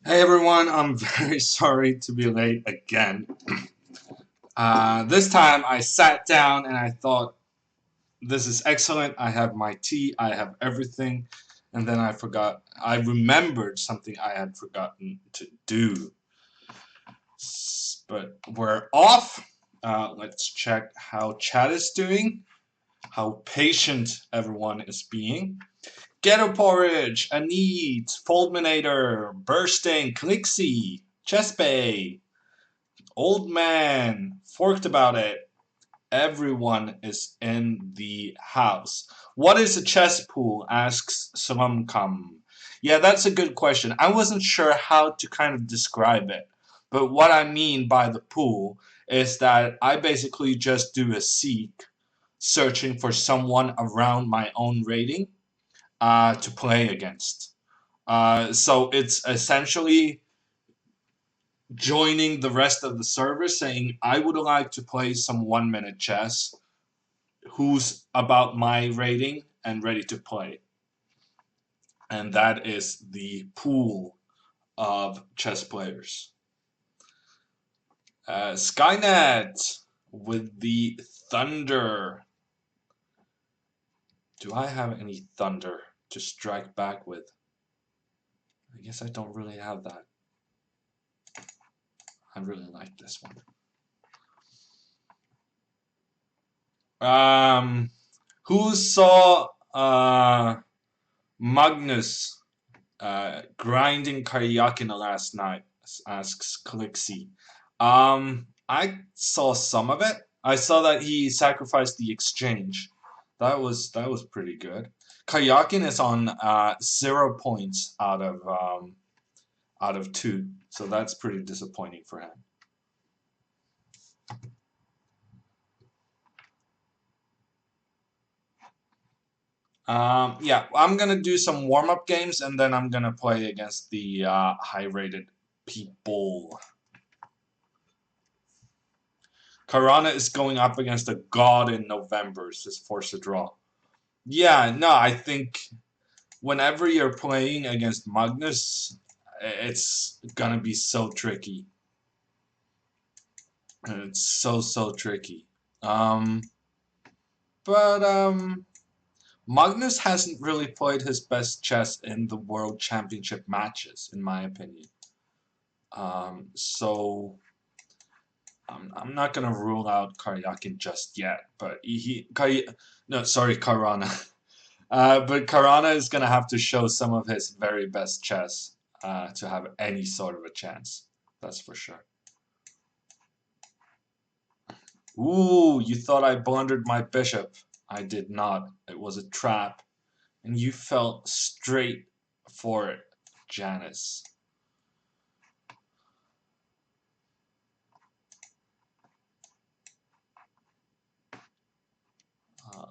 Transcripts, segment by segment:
Hey everyone, I'm very sorry to be late again. This time I sat down and I thought, this is excellent. I have my tea, I have everything, and then I remembered something I had forgotten to do. But we're off. Let's check how chat is doing, how patient everyone is being. Ghetto Porridge, Anit, Foldminator, Bursting, Clixie, Chessbay, Old Man, Forked About It. Everyone is in the house. What is a chess pool? Asks Salumcum. Yeah, that's a good question. I wasn't sure how to kind of describe it. But what I mean by the pool is that I basically just do a seek, searching for someone around my own rating to play against. So it's essentially joining the rest of the server saying, I would like to play some 1 minute chess. Who's about my rating and ready to play? And that is the pool of chess players. Skynet with the Thunder. Do I have any Thunder to strike back with? I guess I don't really have that. I really like this one. Who saw Magnus grinding Karyakina last night? Asks Clixie. I saw some of it. I saw that he sacrificed the exchange. That was pretty good. Karyakin is on 0 points out of 2, so that's pretty disappointing for him. Yeah, I'm gonna do some warm-up games and then I'm gonna play against the high-rated people. Karana is going up against a god in November, says Force a Draw. Yeah, no, I think whenever you're playing against Magnus, it's gonna be so tricky. It's so tricky. Um, but Magnus hasn't really played his best chess in the World Championship matches, in my opinion. So I'm not gonna rule out Karyakin just yet, but no, sorry, Karana. But Karana is gonna have to show some of his very best chess to have any sort of a chance. That's for sure. Ooh, you thought I blundered my bishop. I did not. It was a trap. And you fell straight for it, Janice.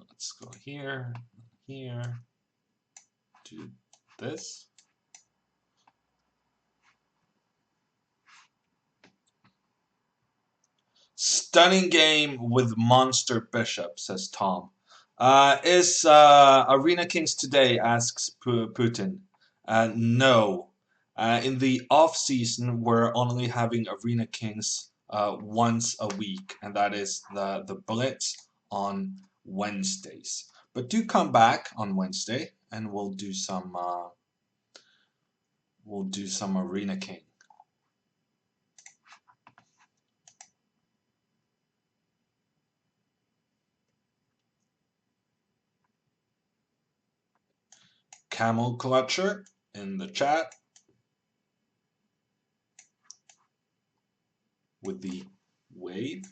Let's go here, here, do this. Stunning game with monster bishop, says Tom. Is Arena Kings today, asks Putin. No. In the off season, we're only having Arena Kings once a week, and that is the Blitz on Wednesdays. But do come back on Wednesday, and we'll do some Arena King. Camel Clutcher in the chat with the wave.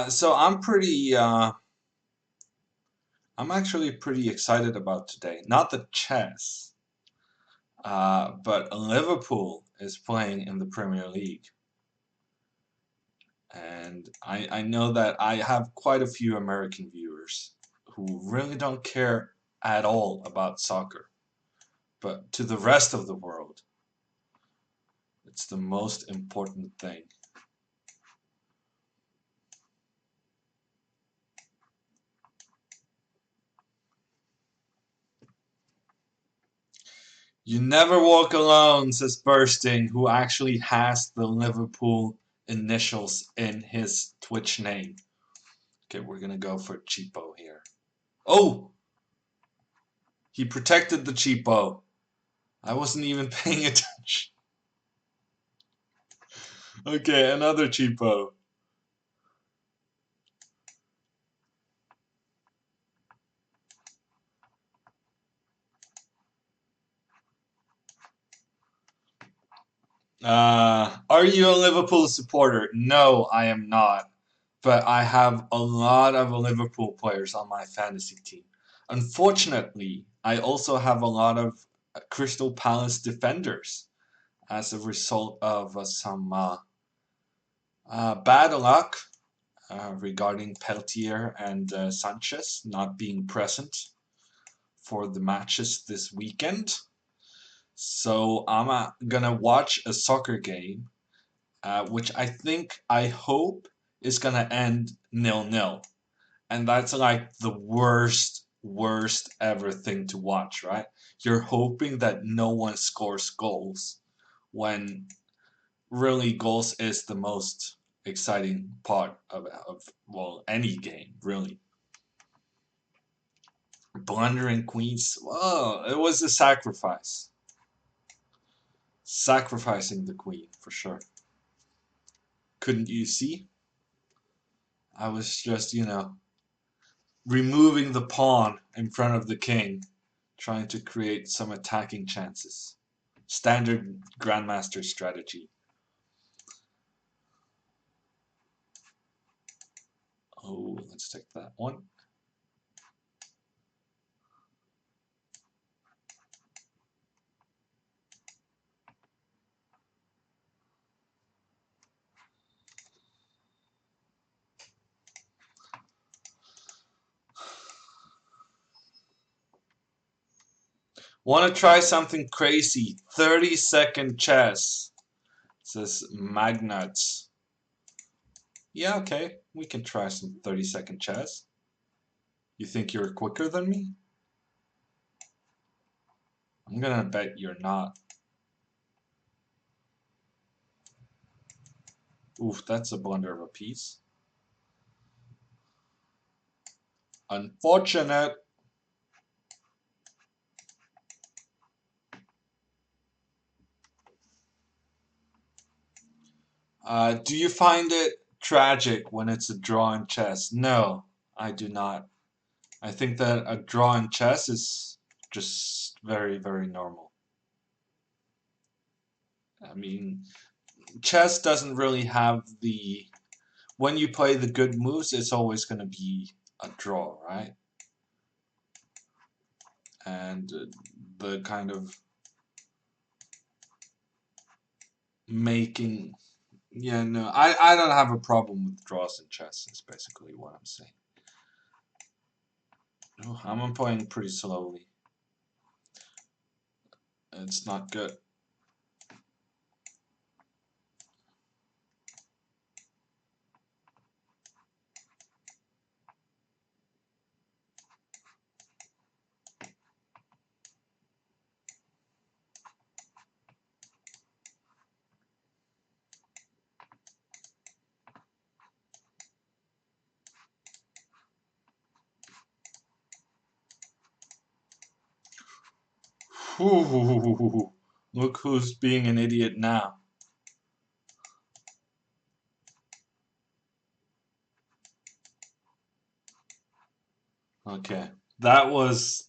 So I'm actually pretty excited about today. Not the chess, but Liverpool is playing in the Premier League. And I know that I have quite a few American viewers who really don't care at all about soccer. but to the rest of the world, it's the most important thing. You never walk alone, says Bursting, who actually has the Liverpool initials in his Twitch name. Okay, we're gonna go for cheapo here. Oh! He protected the cheapo. I wasn't even paying attention. Okay, another cheapo. Are you a Liverpool supporter? No, I am not. But I have a lot of Liverpool players on my fantasy team. Unfortunately, I also have a lot of Crystal Palace defenders as a result of some bad luck regarding Peltier and Sanchez not being present for the matches this weekend. So I'm gonna watch a soccer game, which I hope is gonna end 0-0, and that's like the worst ever thing to watch, right? You're hoping that no one scores goals when really goals is the most exciting part of well, any game, really. Blundering queens, well, it was a sacrifice. Sacrificing the queen, for sure. Couldn't you see? I was just, removing the pawn in front of the king, trying to create some attacking chances. Standard Grandmaster strategy. Oh, let's take that one. Want to try something crazy? 30-second chess, says Magnus. Yeah, okay. We can try some 30-second chess. You think you're quicker than me? I'm gonna bet you're not. Oof, that's a blunder of a piece. Unfortunate. Do you find it tragic when it's a draw in chess? No, I do not. I think that a draw in chess is just very, very normal. I mean, chess doesn't really have the... When you play the good moves, it's always going to be a draw, right? And the kind of making... Yeah, no, I don't have a problem with draws in chess, is basically what I'm saying. Oh, I'm playing pretty slowly. It's not good. Ooh, look who's being an idiot now. Okay. That was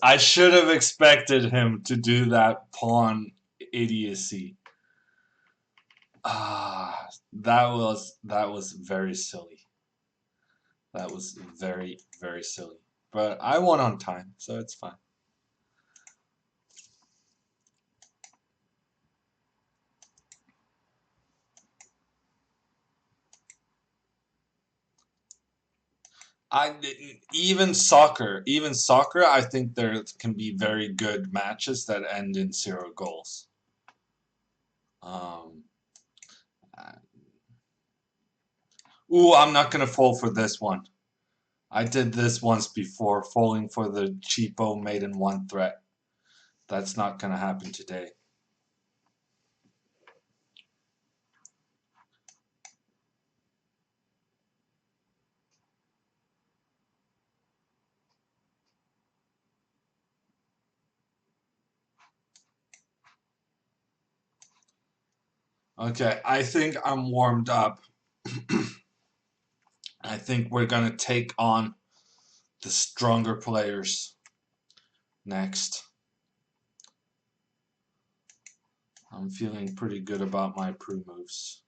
I should have expected him to do that pawn idiocy. That was very silly. That was very, very silly. But I won on time, so it's fine. even soccer, I think there can be very good matches that end in 0 goals. Um, Ooh, I'm not gonna fall for this one. I did this once before, falling for the cheapo made in one threat. That's not gonna happen today. Okay, I think I'm warmed up. I think we're gonna take on the stronger players next. I'm feeling pretty good about my pre-moves.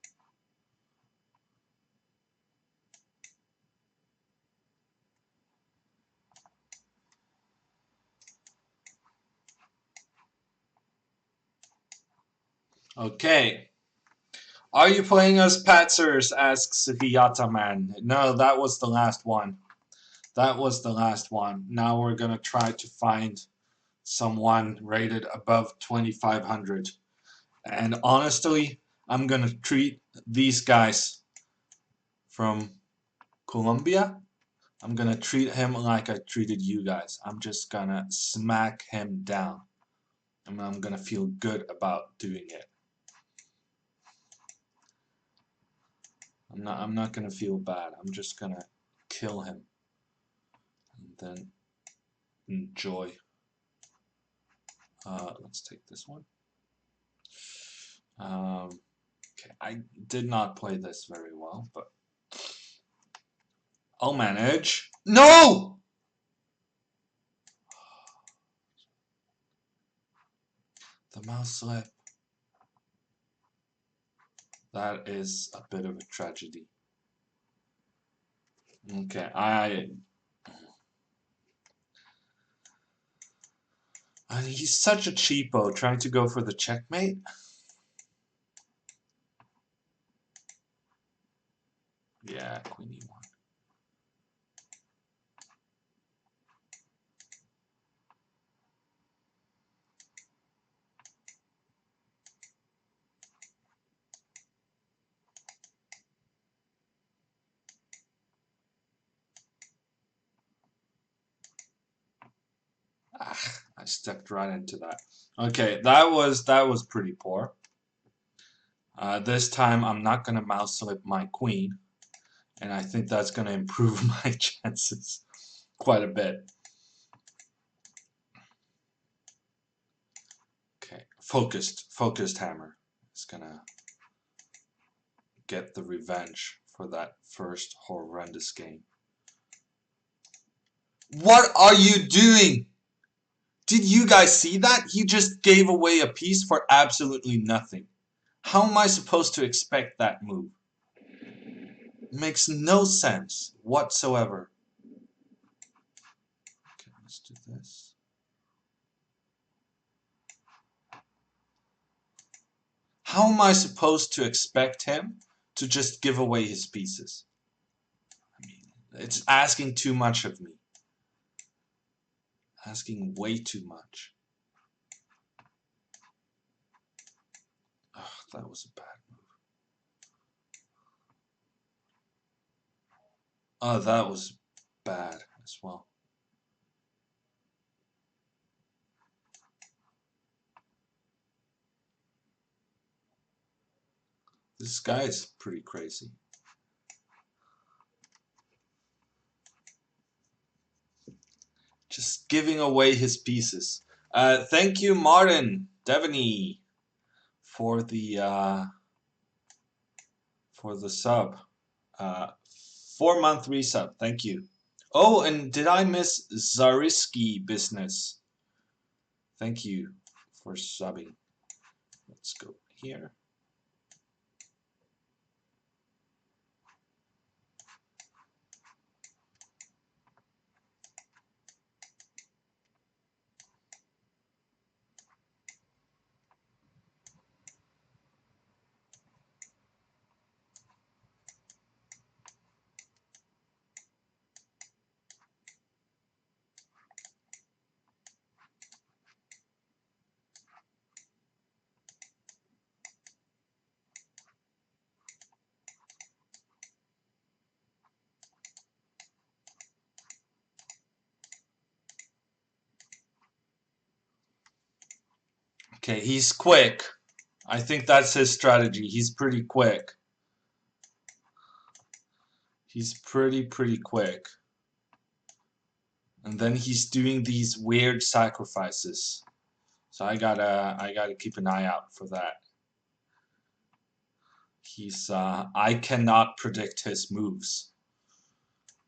Okay. Are you playing us Patzers? Asks Viataman. No, that was the last one. That was the last one. Now we're gonna try to find someone rated above 2500. And honestly, I'm gonna treat these guys from Colombia. I'm gonna treat him like I treated you guys. I'm just gonna smack him down. And I'm gonna feel good about doing it. I'm not gonna feel bad. I'm just gonna kill him. And then enjoy. Let's take this one. Okay, I did not play this very well, but I'll manage. No! The mouse slip. That is a bit of a tragedy. Okay, he's such a cheapo trying to go for the checkmate. Yeah, queen e1. Ah, I stepped right into that. Okay, that was pretty poor. This time I'm not gonna mouse slip my queen, and I think that's gonna improve my chances quite a bit. Okay, focused hammer is gonna get the revenge for that first horrendous game. What are you doing? Did you guys see that? He just gave away a piece for absolutely nothing. How am I supposed to expect that move? It makes no sense whatsoever. Okay, let's do this. How am I supposed to expect him to just give away his pieces? I mean, it's asking too much of me. Asking way too much. Ugh, that was a bad move. Oh, that was bad as well. This guy is pretty crazy. Just giving away his pieces. Thank you, Martin Devaney, for the sub. 4-month resub. Thank you. Oh, and did I miss Zariski Business? Thank you for subbing. Let's go here. Okay, he's quick. I think that's his strategy. He's pretty quick. He's pretty quick. And then he's doing these weird sacrifices. So I gotta keep an eye out for that. He's I cannot predict his moves.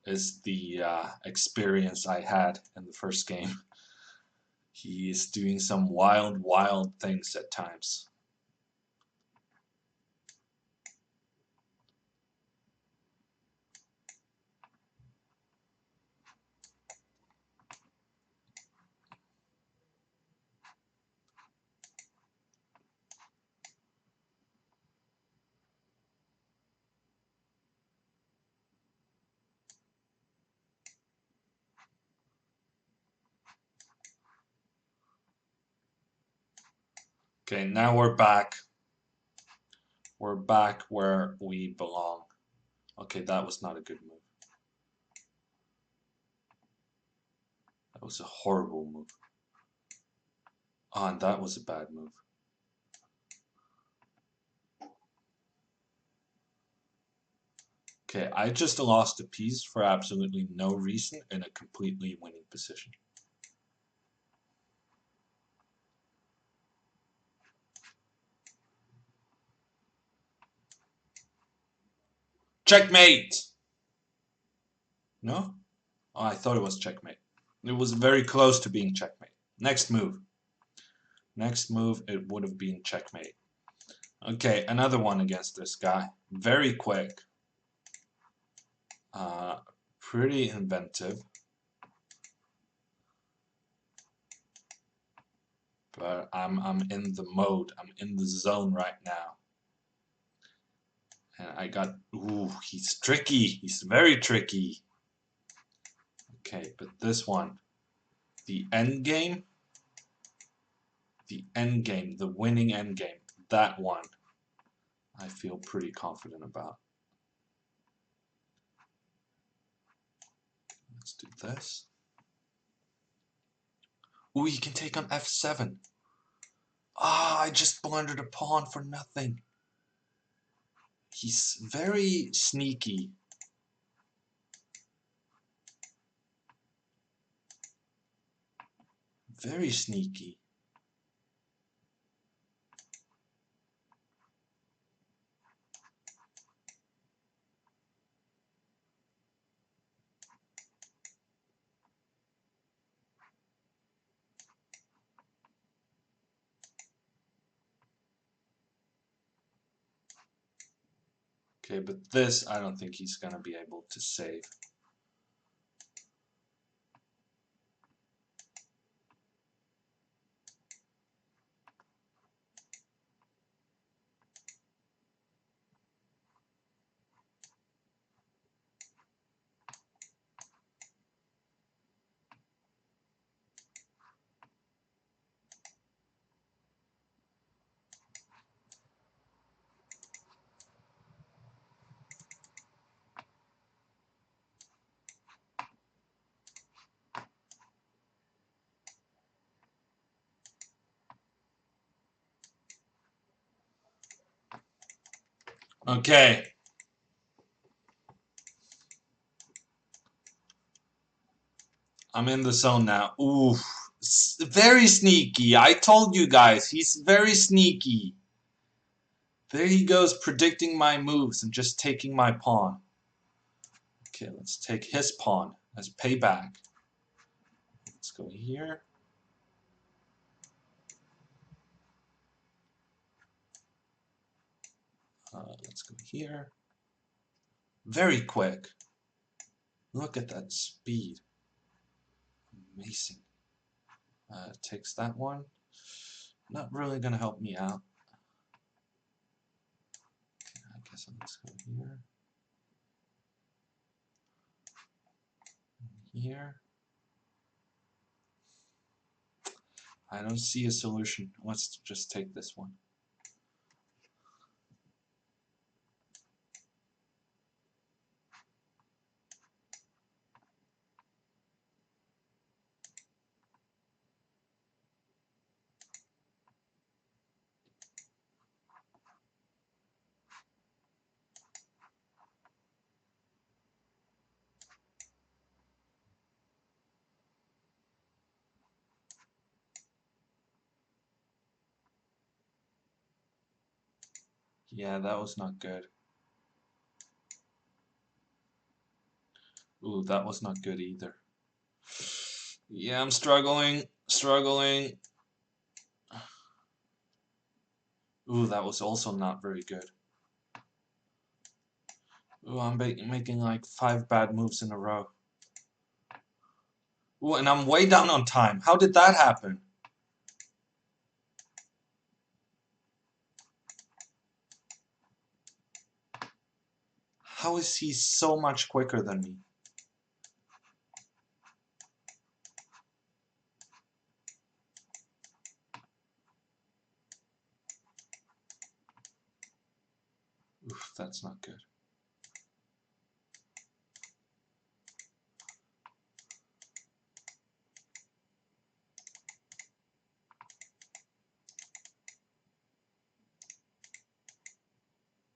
Is the experience I had in the first game. He is doing some wild things at times. Okay, now we're back. We're back where we belong. Okay, that was not a good move. That was a horrible move. Oh, and that was a bad move. Okay, I just lost a piece for absolutely no reason in a completely winning position. Checkmate! No? Oh, I thought it was checkmate. It was very close to being checkmate. Next move. Next move, it would have been checkmate. Okay, another one against this guy. Very quick. Pretty inventive. But I'm in the mode. I'm in the zone right now. And I got... Ooh, he's tricky. He's very tricky. Okay, but this one. The endgame. The endgame. The winning endgame. That one. I feel pretty confident about. Let's do this. Ooh, you can take on f7. Ah, I just blundered a pawn for nothing. He's very sneaky. Very sneaky. Okay, but this I don't think he's gonna be able to save. Okay. I'm in the zone now. Ooh, very sneaky. I told you guys, he's very sneaky. There he goes predicting my moves and just taking my pawn. Okay, let's take his pawn as payback. Let's go here. Let's go here. Very quick. Look at that speed. Amazing. Takes that one. Not really gonna help me out. Okay, I guess let's go here. Here. I don't see a solution. Let's just take this one. Yeah, that was not good. Ooh, that was not good either. Yeah, I'm struggling. Struggling. Ooh, that was also not very good. Ooh, I'm making like 5 bad moves in a row. Ooh, and I'm way down on time. How did that happen? How is he so much quicker than me? Oof, that's not good.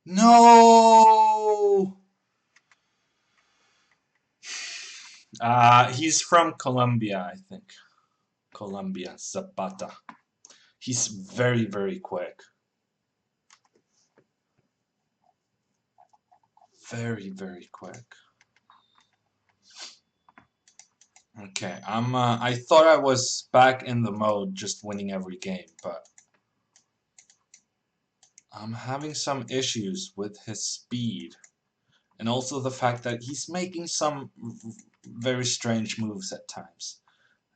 No! He's from Colombia, I think. Colombia, Zapata. He's very, very quick. Very, very quick. Okay, I thought I was back in the mode, just winning every game, but I'm having some issues with his speed, and also the fact that he's making some very strange moves at times,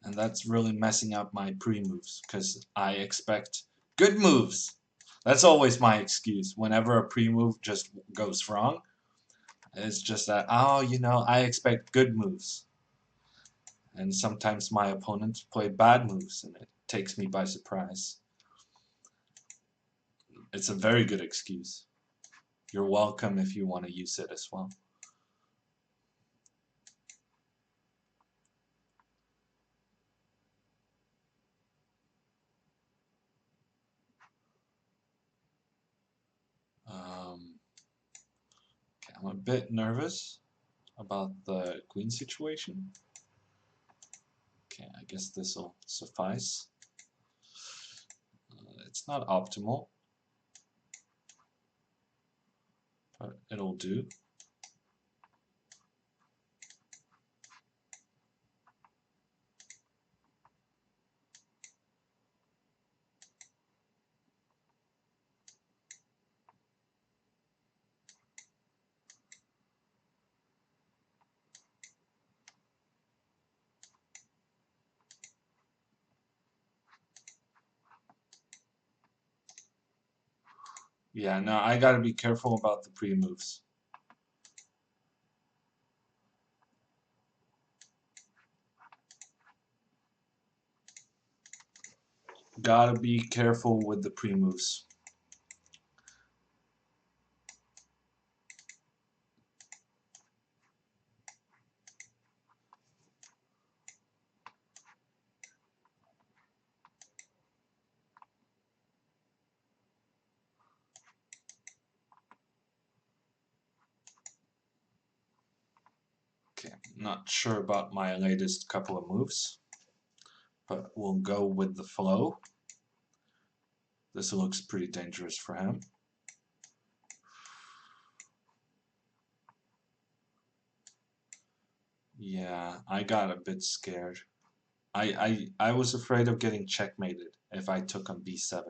and that's really messing up my pre-moves, because I expect good moves. That's always my excuse. Whenever a pre-move just goes wrong, it's just that, oh, you know, I expect good moves. And sometimes my opponents play bad moves, and it takes me by surprise. It's a very good excuse. You're welcome if you want to use it as well. Okay, I'm a bit nervous about the queen situation. Okay, I guess this will suffice. It's not optimal, but it'll do. Yeah, no, I gotta be careful about the pre-moves. Gotta be careful with the pre-moves. Okay, not sure about my latest couple of moves, but we'll go with the flow. This looks pretty dangerous for him. Yeah, I got a bit scared. I was afraid of getting checkmated if I took on b7.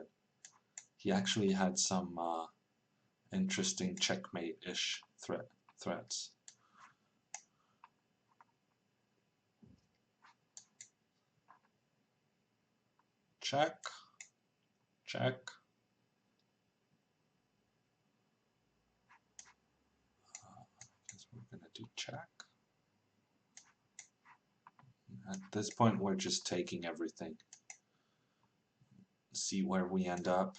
He actually had some interesting checkmate-ish threats. Check, check. I guess we're gonna do check. At this point, we're just taking everything. See where we end up.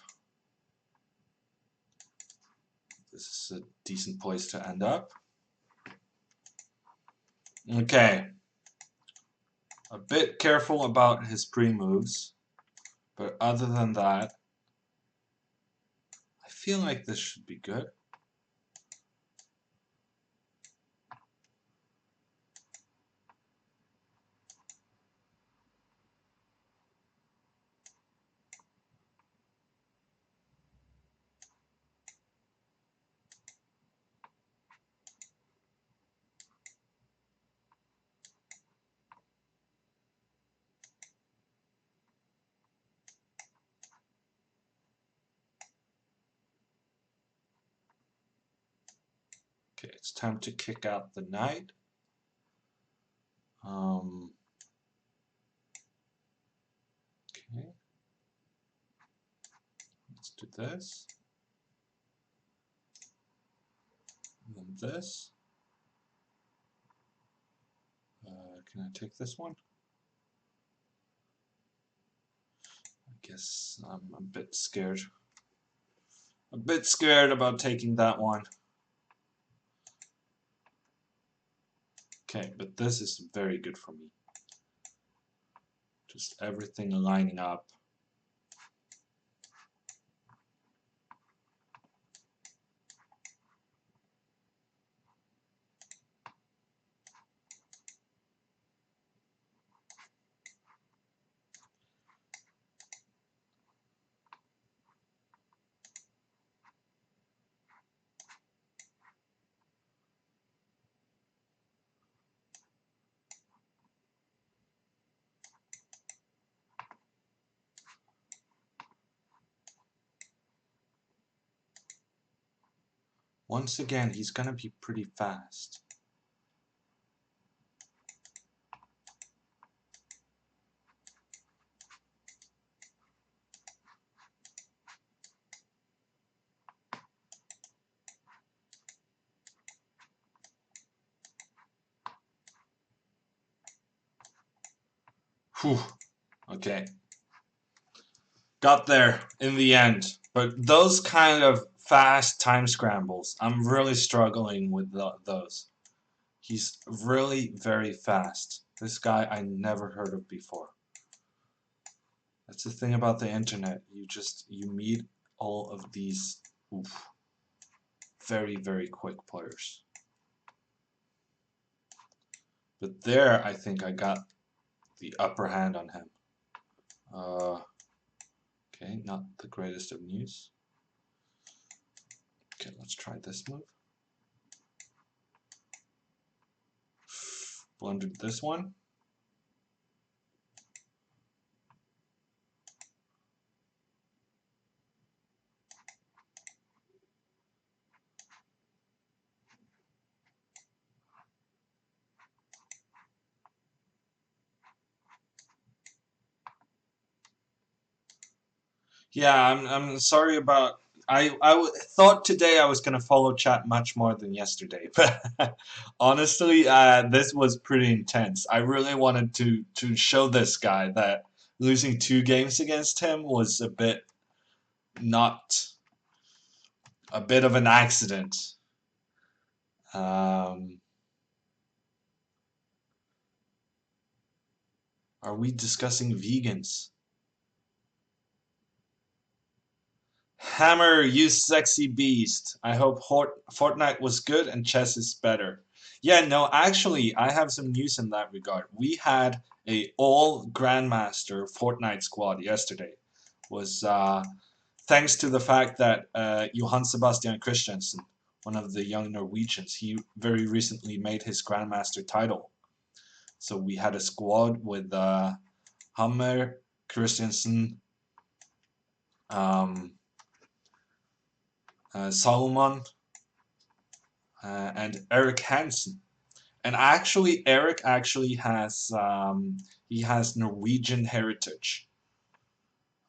This is a decent place to end up. Okay. A bit careful about his pre-moves, but other than that, I feel like this should be good. Okay, it's time to kick out the knight. Okay, let's do this. And then this. Can I take this one? I guess I'm a bit scared. A bit scared about taking that one. Okay, but this is very good for me. Just everything lining up. Once again, he's gonna be pretty fast. Whew. Okay. Got there in the end. But those kind of fast time scrambles, I'm really struggling with those. He's really very fast. This guy I never heard of before. That's the thing about the internet. You meet all of these very, very quick players. But there, I think I got the upper hand on him. Okay, not the greatest of news. Okay, let's try this move. Blundered this one. Yeah, I'm sorry about. Thought today I was gonna follow chat much more than yesterday, but honestly, this was pretty intense. I really wanted to show this guy that losing 2 games against him was a bit not a bit of an accident. Are we discussing vegans? Hammer, you sexy beast. I hope Fortnite was good and chess is better. Yeah, no, actually, I have some news in that regard. We had a all Grandmaster Fortnite squad yesterday. Was thanks to the fact that Johann Sebastian Christiansen, one of the young Norwegians, he very recently made his Grandmaster title. So we had a squad with Hammer, Christiansen, Salomon, and Eric Hansen. And actually, Eric actually has he has Norwegian heritage.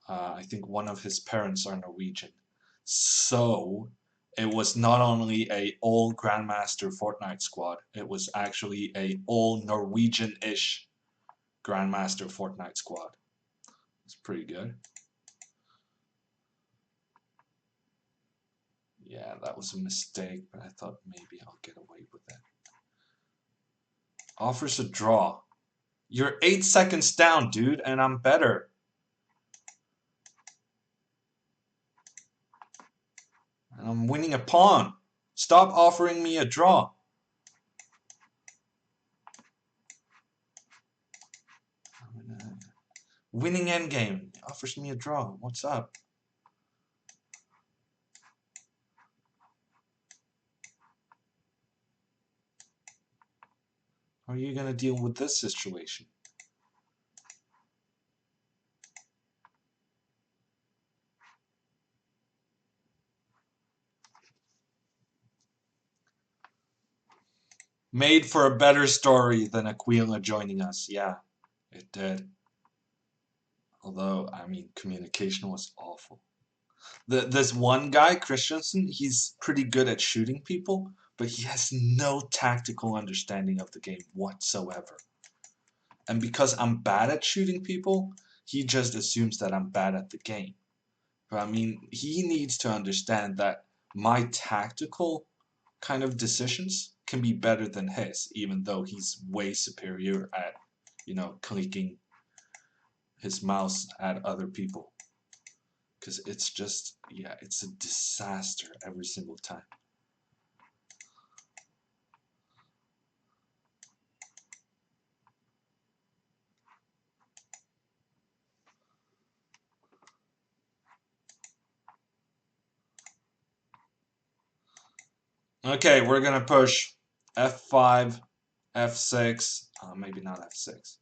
I think one of his parents are Norwegian. So it was not only a all Grandmaster Fortnite squad, it was actually a all Norwegian-ish Grandmaster Fortnite squad. It's pretty good. Yeah, that was a mistake, but I thought maybe I'll get away with it. Offers a draw. You're 8 seconds down, dude, and I'm better. And I'm winning a pawn. Stop offering me a draw. Winning endgame. Offers me a draw. What's up? How are you going to deal with this situation? Made for a better story than Aquila joining us. Yeah, it did. Although, I mean, communication was awful. This one guy, Christensen, he's pretty good at shooting people, but he has no tactical understanding of the game whatsoever. And because I'm bad at shooting people, he just assumes that I'm bad at the game. But I mean, he needs to understand that my tactical kind of decisions can be better than his, even though he's way superior at, clicking his mouse at other people. Because it's just, yeah, it's a disaster every single time. Okay, we're gonna push f5, f6, maybe not f6,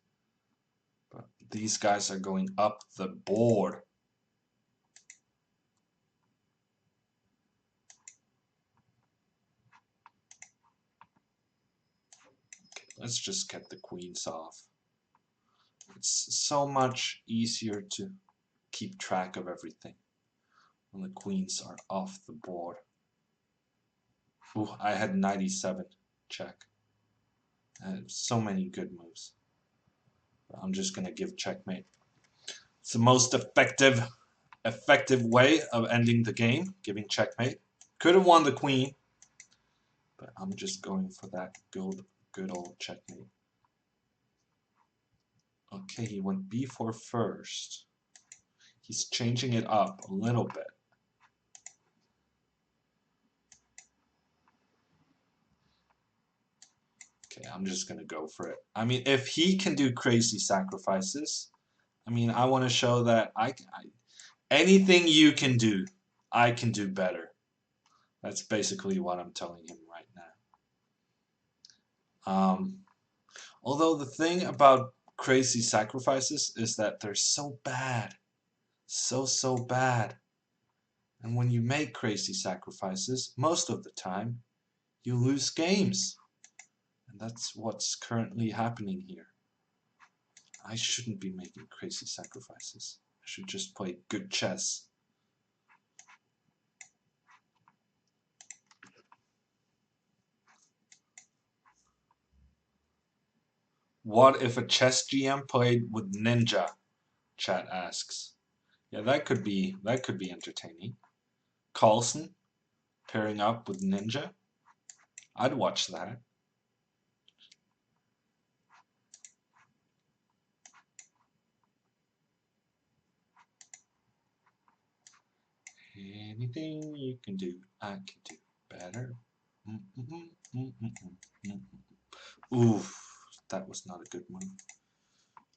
but these guys are going up the board. Okay, let's just get the queens off. It's so much easier to keep track of everything when the queens are off the board. Ooh, I had 97. Check. I had so many good moves. I'm just gonna give checkmate. It's the most effective way of ending the game, giving checkmate. Could have won the queen, but I'm just going for that good old checkmate. Okay, he went b4 first. He's changing it up a little bit. Okay, I'm just gonna go for it. I mean, if he can do crazy sacrifices, I mean, I want to show that anything you can do, I can do better. That's basically what I'm telling him right now. Although the thing about crazy sacrifices is that they're so bad. So bad. And when you make crazy sacrifices, most of the time, you lose games. And that's what's currently happening here. I shouldn't be making crazy sacrifices. I should just play good chess. What if a chess GM played with Ninja? Chat asks. Yeah, that could be entertaining. Carlsen pairing up with Ninja. I'd watch that. Anything you can do, I can do better. Oof, that was not a good move.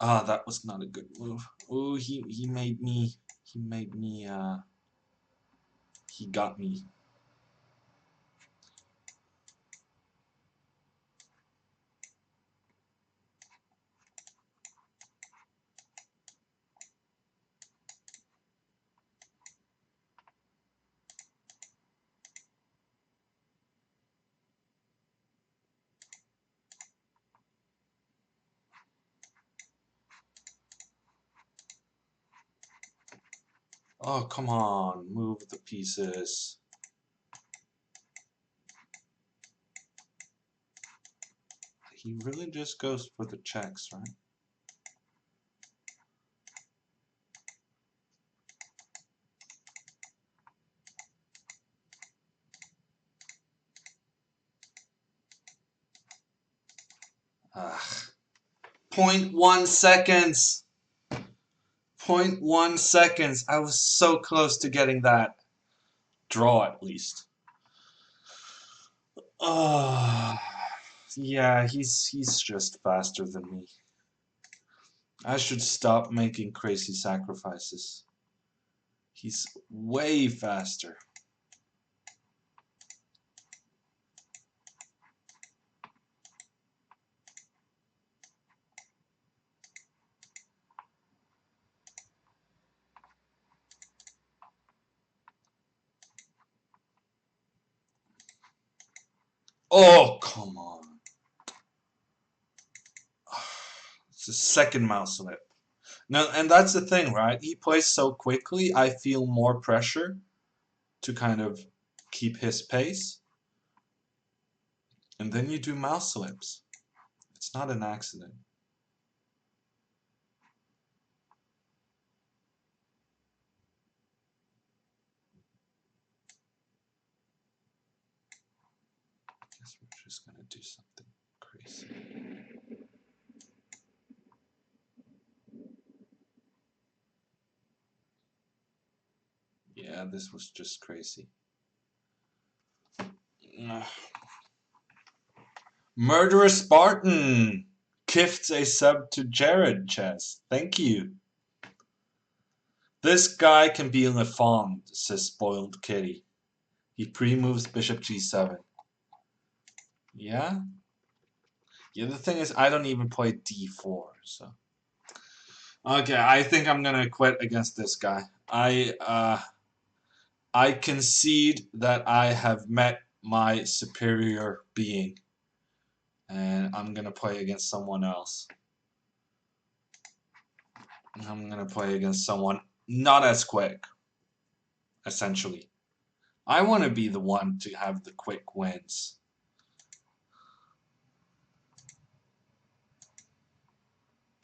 Ah, that was not a good move. Ooh, he made me, he got me. Oh, come on, move the pieces. He really just goes for the checks, right? Ah, 0.1 seconds. 0.1 seconds. I was so close to getting that draw at least. Oh, yeah, he's just faster than me. I should stop making crazy sacrifices. He's way faster. Oh, come on. The second mouse slip. Now, and that's the thing, right? He plays so quickly, I feel more pressure to kind of keep his pace. And then you do mouse slips. It's not an accident. I guess we're just gonna do something crazy. Yeah, this was just crazy. Murderous Spartan gifts a sub to Jared Chess. Thank you. This guy can be Laffon, says Spoiled Kitty. He pre-moves bishop g7. Yeah? Yeah, the thing is, I don't even play d4, so... Okay, I think I'm gonna quit against this guy. I concede that I have met my superior being. And I'm gonna play against someone else. I'm gonna play against someone not as quick, essentially. I want to be the one to have the quick wins.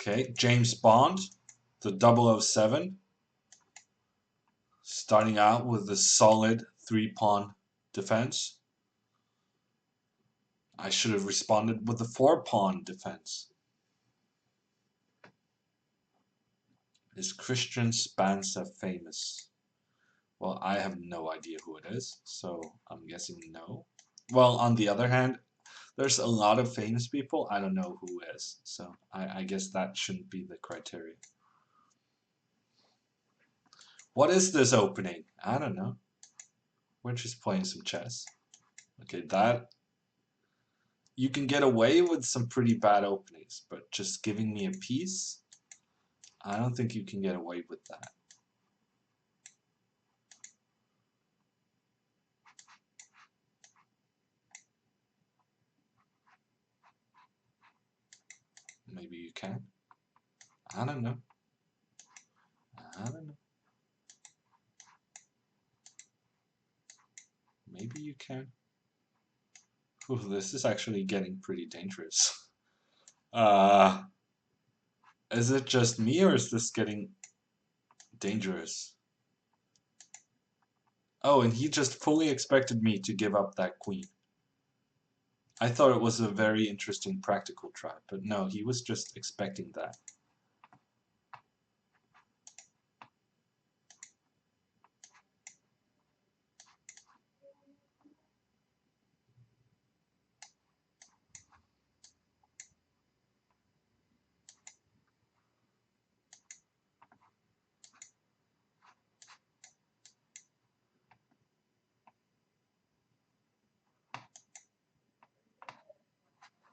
Okay, James Bond, the 007, starting out with a solid 3-pawn defense. I should have responded with a 4-pawn defense. Is Christian Spancer famous? Well, I have no idea who it is, so I'm guessing no. Well, on the other hand, there's a lot of famous people. I don't know who is, so I guess that shouldn't be the criteria. What is this opening? I don't know. We're just playing some chess. Okay, that... You can get away with some pretty bad openings, but just giving me a piece, I don't think you can get away with that. Maybe you can. I don't know. I don't know. Maybe you can. Ooh, this is actually getting pretty dangerous. Is it just me, or is this getting dangerous? Oh, and he just fully expected me to give up that queen. I thought it was a very interesting practical try, but no, he was just expecting that.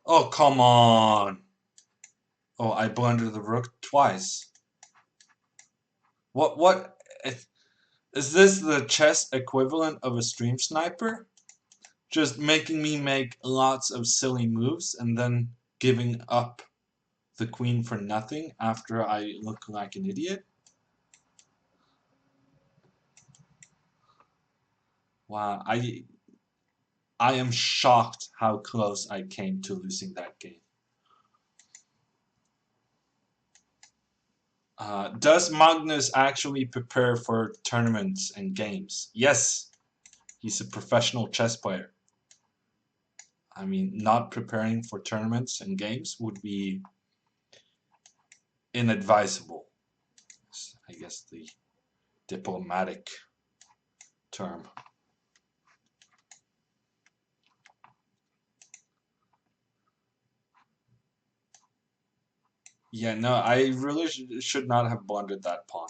Oh, come on! Oh, I blundered the rook twice. What? Is this the chess equivalent of a stream sniper? Just making me make lots of silly moves and then giving up the queen for nothing after I look like an idiot? Wow, I am shocked how close I came to losing that game. Does Magnus actually prepare for tournaments and games? Yes, he's a professional chess player. I mean, not preparing for tournaments and games would be inadvisable. I guess the diplomatic term. Yeah, no, I really should not have blundered that pawn.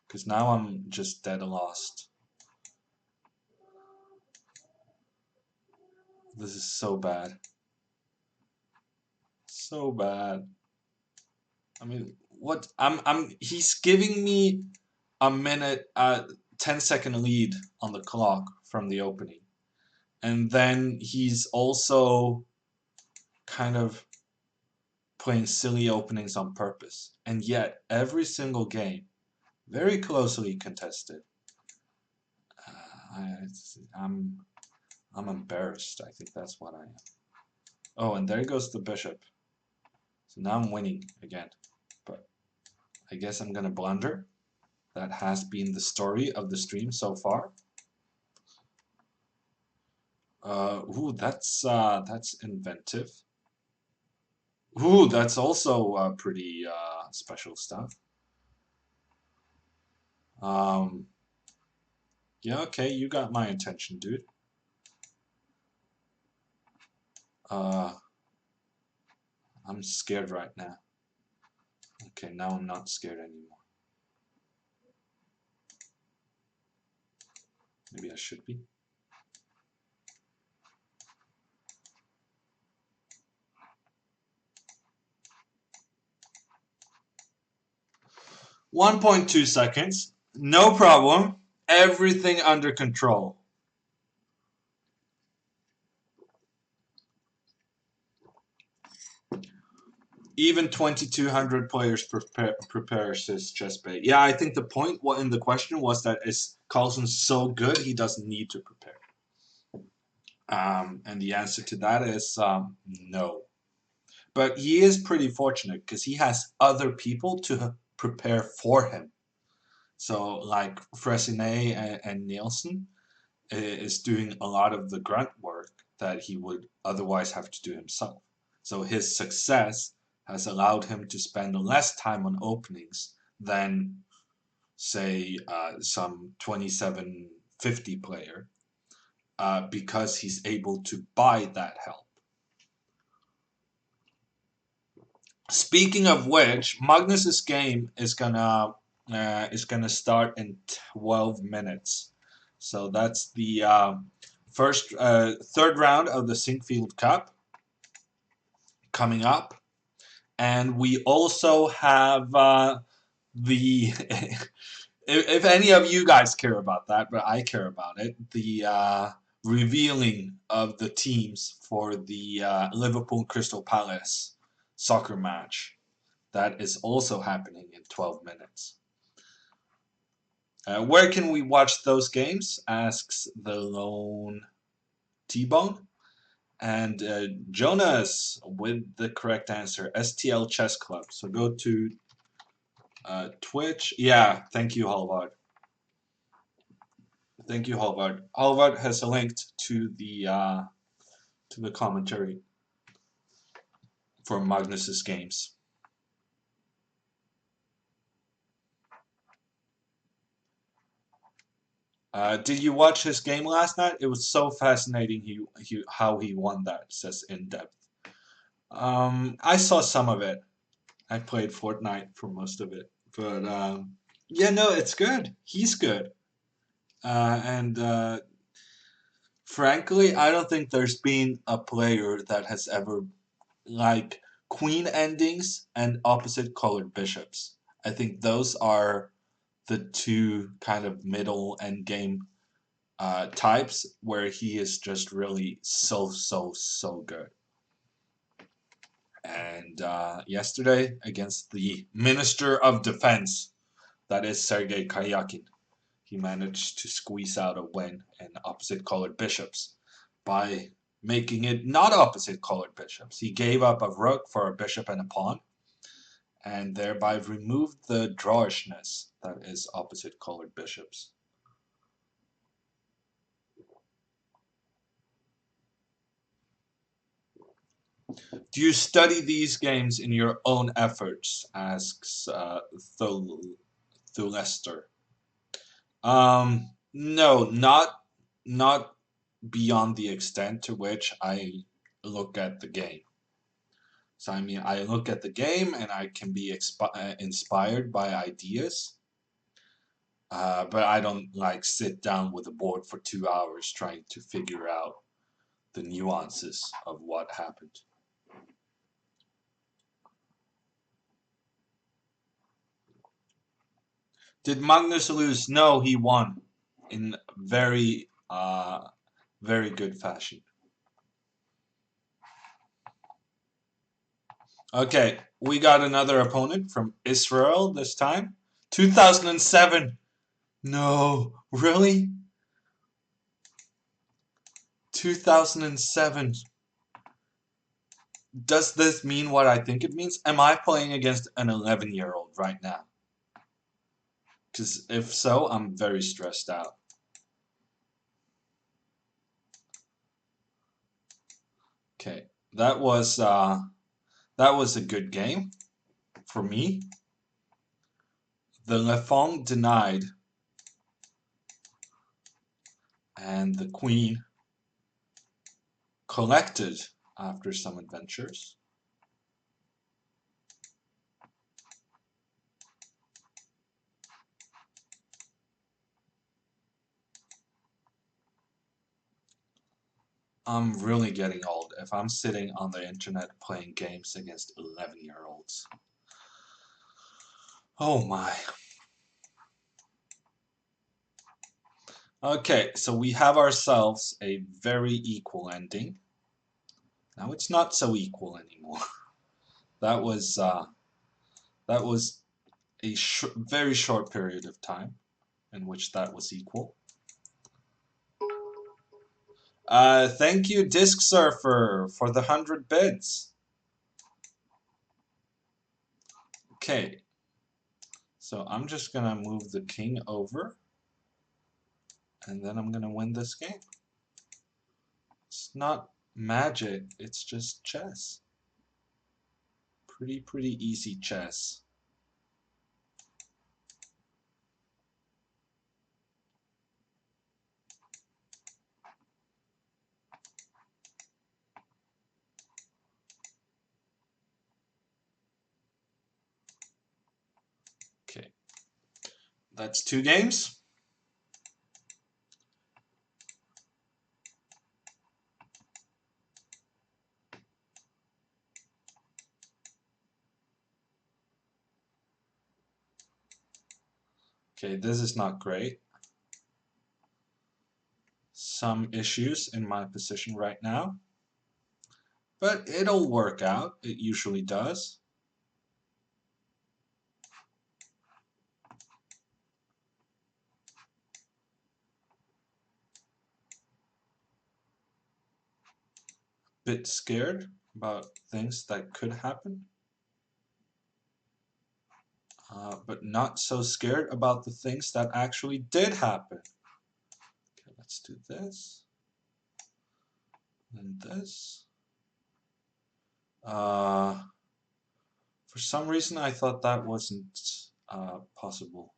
Because now I'm just dead lost. This is so bad. So bad. I mean, what he's giving me a minute 10-second lead on the clock from the opening. And then he's also kind of playing silly openings on purpose. And yet, every single game, very closely contested. I'm embarrassed. I think that's what I am. Oh, and there goes the bishop. So now I'm winning again. But I guess I'm gonna blunder. That has been the story of the stream so far. Ooh, that's inventive. Ooh, that's also pretty special stuff. Yeah, okay, you got my attention, dude. I'm scared right now. Okay, now I'm not scared anymore. Maybe I should be. "1.2 seconds. No problem. Everything under control." Even 2,200 players prepare, says Chessbait. Yeah, I think the point in the question was that is Carlsen so good he doesn't need to prepare. And the answer to that is no. But he is pretty fortunate because he has other people to prepare for him. So like Fressinet and Nielsen is doing a lot of the grunt work that he would otherwise have to do himself. So his success has allowed him to spend less time on openings than, say, some 2750 player, because he's able to buy that help. Speaking of which, Magnus's game is gonna start in 12 minutes. So that's the third round of the Sinkfield Cup coming up, and we also have the if any of you guys care about that, but I care about it, the revealing of the teams for the Liverpool Crystal Palace soccer match. That is also happening in 12 minutes. Where can we watch those games? Asks the lone T-Bone. And Jonas with the correct answer, STL Chess Club. So go to Twitch. Yeah, thank you, Halvard. Thank you, Halvard. Halvard has linked to the commentary for Magnus's games. Did you watch his game last night? It was so fascinating how he won that, says In Depth. I saw some of it. I played Fortnite for most of it. But yeah, no, it's good. He's good. And frankly, I don't think there's been a player that has ever, like, queen endings and opposite colored bishops. I think those are the two kind of middle end game types where he is just really so good. And yesterday against the Minister of Defense, that is Sergei Karyakin, he managed to squeeze out a win in opposite colored bishops by making it not opposite colored bishops. He gave up a rook for a bishop and a pawn, and thereby removed the drawishness that is opposite colored bishops. Do you study these games in your own efforts? Asks Thulester. No, not beyond the extent to which I look at the game. So I mean, I look at the game and I can be inspired by ideas, but I don't like sit down with a board for 2 hours trying to figure out the nuances of what happened. Did Magnus lose? No, he won in very very good fashion. Okay, we got another opponent from Israel this time. 2007. No, really? 2007. Does this mean what I think it means? Am I playing against an 11-year-old right now? Because if so, I'm very stressed out. Okay, that was a good game for me. The Laffon denied, and the queen collected after some adventures. I'm really getting old if I'm sitting on the internet playing games against 11-year-olds. Oh my. Okay, so we have ourselves a very equal ending. Now it's not so equal anymore. That was a very short period of time in which that was equal. Thank you, Disc Surfer, for the 100 bits. Okay, so I'm just gonna move the king over, and then I'm gonna win this game. It's not magic, it's just chess. Pretty easy chess. Okay, that's 2 games. Okay, this is not great. Some issues in my position right now, but it'll work out. It usually does. Bit scared about things that could happen, but not so scared about the things that actually did happen. Okay, let's do this and this. For some reason, I thought that wasn't possible.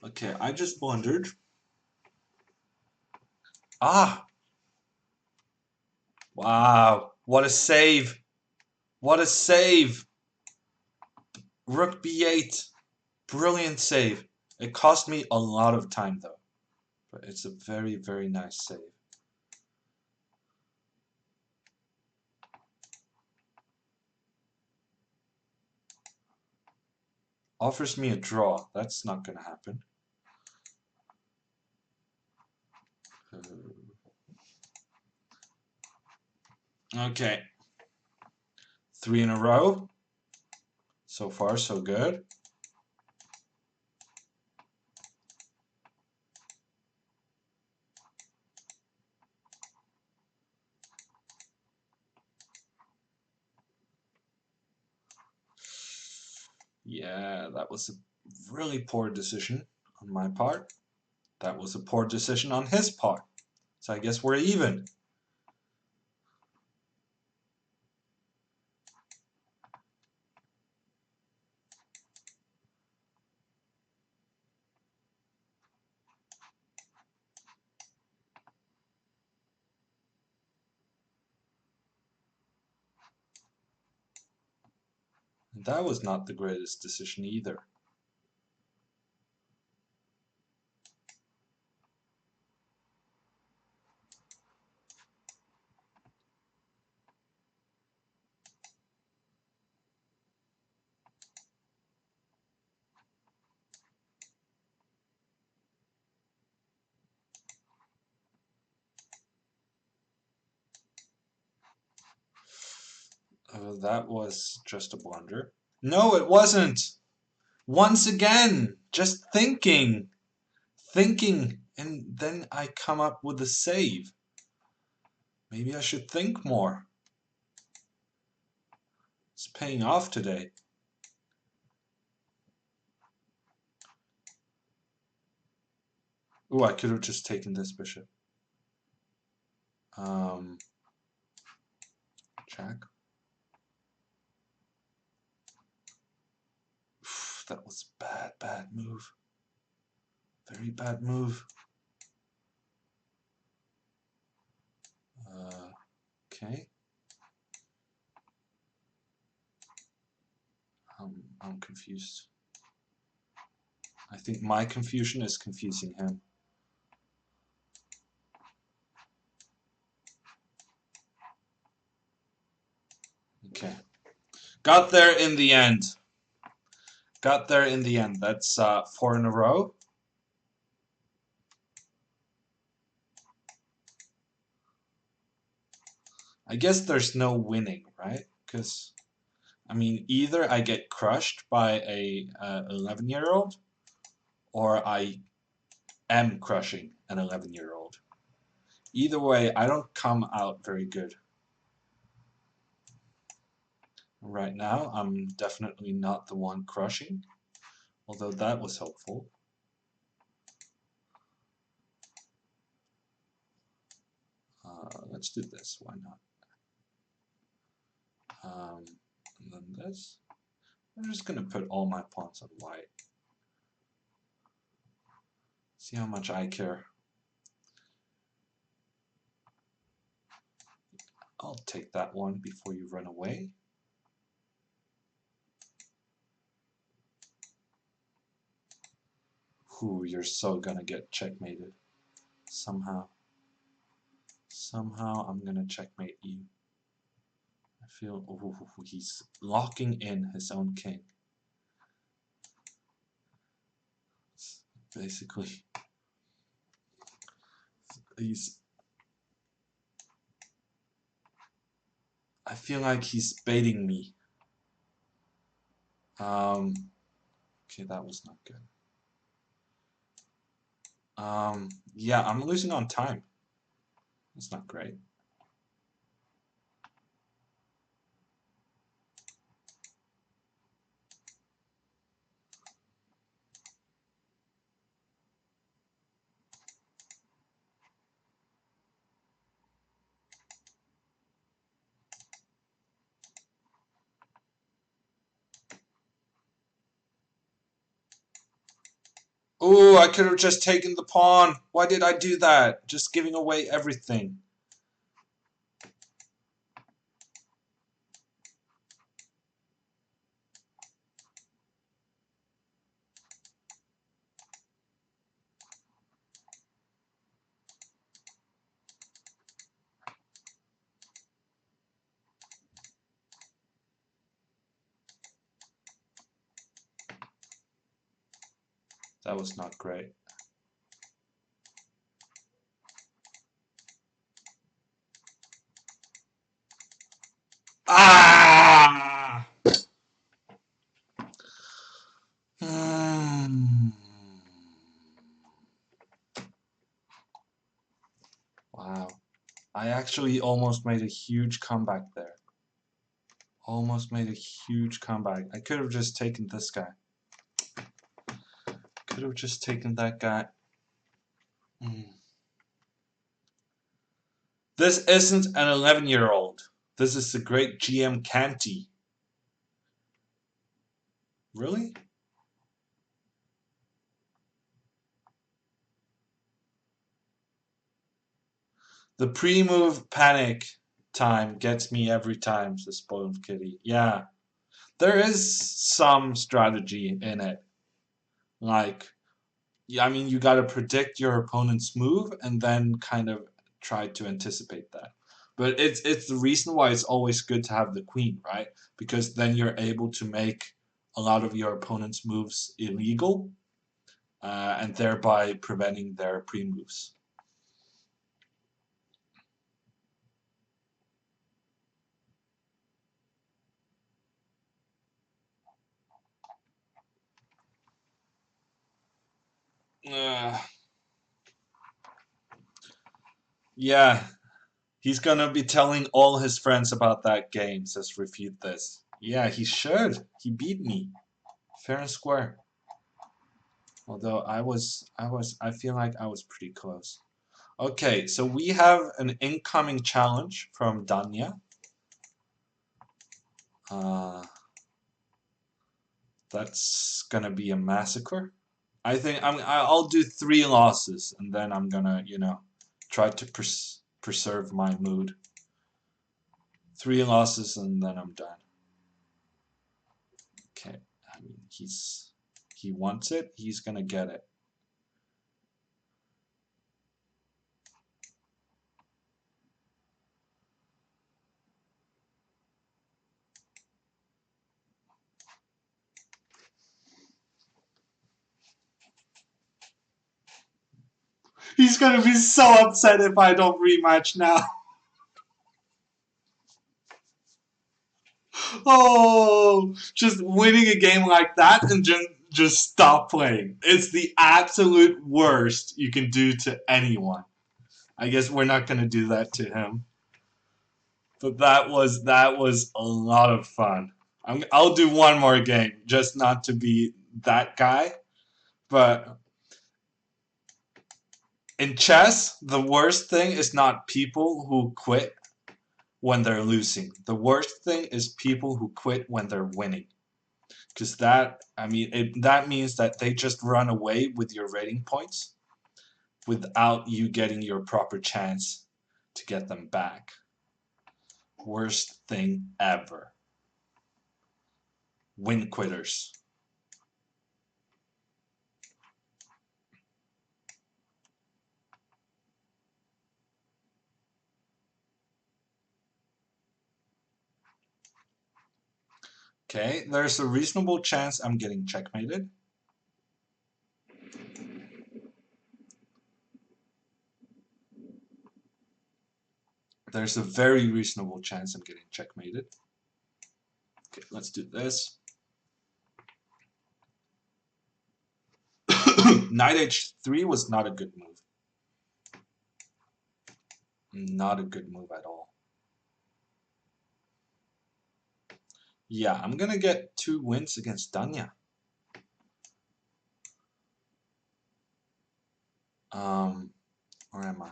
Okay, I just blundered. Ah! Wow, what a save! What a save! Rook b8. Brilliant save. It cost me a lot of time though, but it's a very nice save. Offers me a draw. That's not gonna happen. Okay. 3 in a row. So far, so good. Yeah, that was a really poor decision on my part. That was a poor decision on his part. So I guess we're even. And that was not the greatest decision either. That was just a blunder. No, it wasn't. Once again, just thinking, and then I come up with a save. Maybe I should think more. It's paying off today. Ooh, I could have just taken this bishop. Check. That was bad move. Very bad move. Okay. I'm confused. I think my confusion is confusing him. Okay. Got there in the end. Got there in the end. That's 4 in a row. I guess there's no winning, right? Because, I mean, either I get crushed by a 11-year-old, or I am crushing an 11-year-old. Either way, I don't come out very good. Right now, I'm definitely not the one crushing, although that was helpful. Let's do this, why not? And then this. I'm just going to put all my pawns on white. See how much I care. I'll take that one before you run away. Ooh, you're so gonna get checkmated. Somehow. Somehow I'm gonna checkmate you. I feel he's locking in his own king. Basically, I feel like he's baiting me. Okay, that was not good. Yeah, I'm losing on time. That's not great. Ooh, I could have just taken the pawn. Why did I do that? Just giving away everything. That was not great. Ah! Wow. I actually almost made a huge comeback there. Almost made a huge comeback. I could have just taken this guy. Could have just taken that guy. This isn't an 11-year-old. This is the great GM Canty. Really? The pre-move panic time gets me every time, says Spoiled Kitty. Yeah. There is some strategy in it. Like, I mean, you got to predict your opponent's move and then kind of try to anticipate that. But it's the reason why it's always good to have the queen, right? Because then you're able to make a lot of your opponent's moves illegal, and thereby preventing their pre-moves. Uh, yeah, he's gonna be telling all his friends about that game, says Refute This. Yeah, he should. He beat me. Fair and square. Although I feel like I was pretty close. Okay, so we have an incoming challenge from Danya. Uh, that's gonna be a massacre. I think I'll do 3 losses, and then I'm gonna, try to preserve my mood. 3 losses, and then I'm done. Okay, I mean he wants it. He's gonna get it. He's gonna be so upset if I don't rematch now. Oh, just winning a game like that and just stop playing. It's the absolute worst you can do to anyone. I guess we're not gonna do that to him. But that was a lot of fun. I'll do one more game, just not to be that guy. But in chess, the worst thing is not people who quit when they're losing. The worst thing is people who quit when they're winning. Because that means that they just run away with your rating points without you getting your proper chance to get them back. Worst thing ever. Win quitters. Okay, there's a reasonable chance I'm getting checkmated. There's a very reasonable chance I'm getting checkmated. Okay, let's do this. Knight h3 was not a good move. Not a good move at all. Yeah, I'm gonna get 2 wins against Danya. Where am I?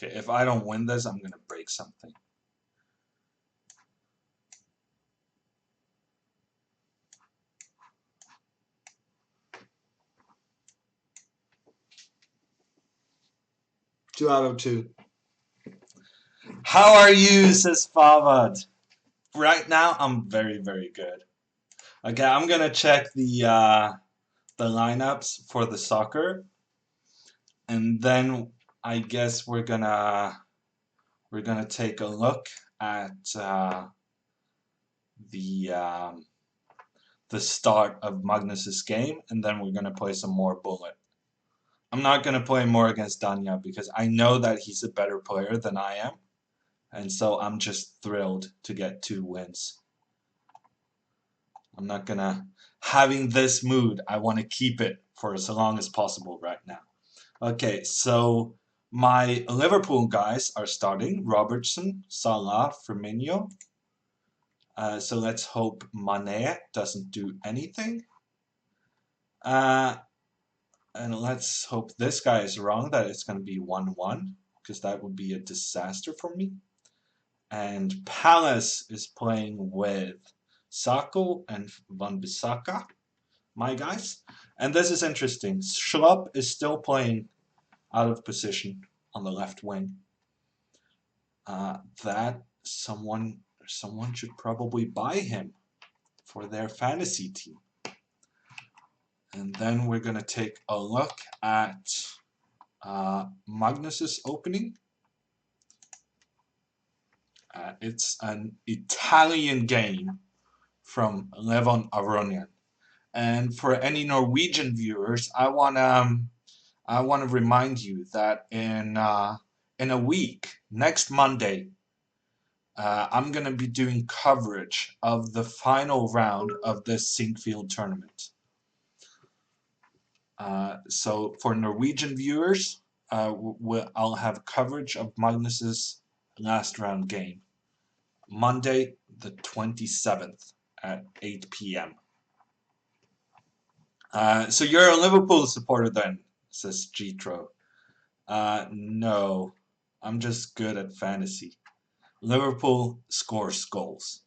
Okay, if I don't win this, I'm gonna break something. Two out of 2. How are you, says Favad? Right now, I'm very, very good. Okay, I'm gonna check the lineups for the soccer, and then I guess we're gonna take a look at the um, the start of Magnus's game, and then we're gonna play some more bullet. I'm not gonna play more against Danya because I know that he's a better player than I am, and so I'm just thrilled to get 2 wins. I'm not gonna having this mood. I want to keep it for as long as possible right now. Okay, so my Liverpool guys are starting: Robertson, Salah, Firmino. So let's hope Mane doesn't do anything. And let's hope this guy is wrong, that it's going to be 1-1, because that would be a disaster for me. And Palace is playing with Sako and Van Bissaka, my guys. And this is interesting. Schlupp is still playing out of position on the left wing. That someone someone should probably buy him for their fantasy team. And then we're going to take a look at Magnus's opening. It's an Italian game from Laffon. And for any Norwegian viewers, I want to remind you that in a week, next Monday, I'm going to be doing coverage of the final round of this Sinkfield tournament. So for Norwegian viewers, I'll have coverage of Magnus's last round game. Monday the 27th at 8 p.m. So you're a Liverpool supporter then, says Jitro. No, I'm just good at fantasy. Liverpool scores goals.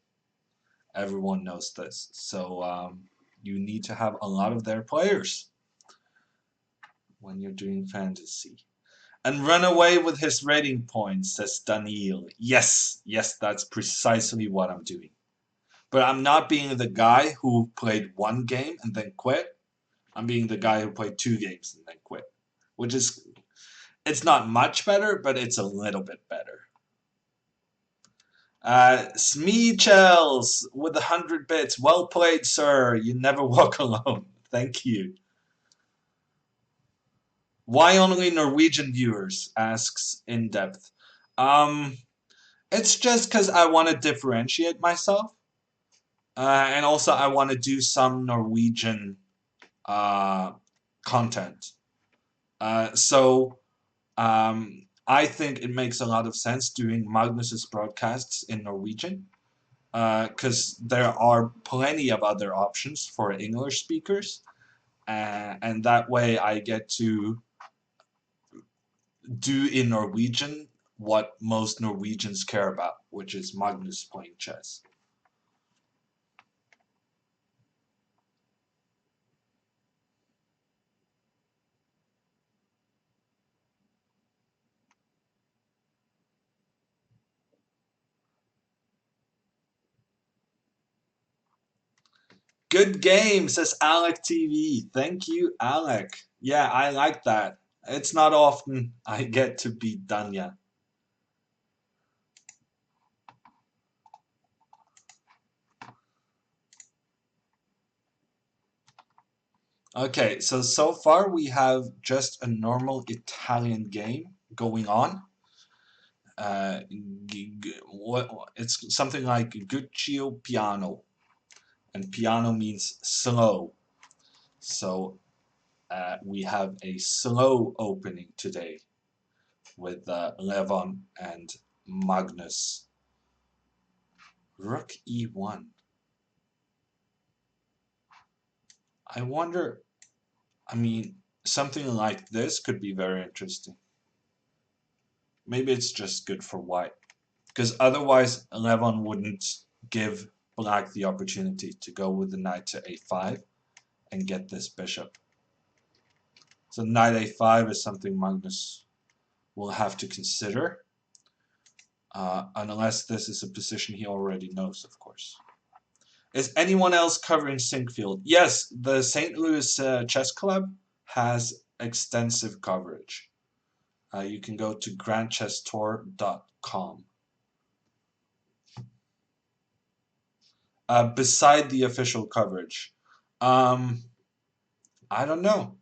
Everyone knows this. So you need to have a lot of their players when you're doing fantasy. And run away with his rating points, says Daniel. Yes, that's precisely what I'm doing. But I'm not being the guy who played one game and then quit. I'm being the guy who played 2 games and then quit. Which is, it's not much better, but it's a little bit better. Smeechels with 100 bits. Well played, sir. You never walk alone. Thank you. Why only Norwegian viewers? Asks In Depth. It's just because I want to differentiate myself. And also I want to do some Norwegian content. So I think it makes a lot of sense doing Magnus's broadcasts in Norwegian. Because there are plenty of other options for English speakers. And that way I get to do in Norwegian what most Norwegians care about, which is Magnus playing chess. Good game, says Alec TV. Thank you, Alec. Yeah, I like that. It's not often I get to beat Danya. Okay, so far we have just a normal Italian game going on. It's something like Guccio Piano, and piano means slow. So we have a slow opening today with Laffon and Magnus. Rook e1. I wonder, I mean, something like this could be very interesting. Maybe it's just good for white. Because otherwise, Laffon wouldn't give black the opportunity to go with the knight to a5 and get this bishop. So knight a5 is something Magnus will have to consider. Unless this is a position he already knows, of course. Is anyone else covering Sinkfield? Yes, the St. Louis Chess Club has extensive coverage. You can go to grandchesstour.com. Beside the official coverage, I don't know.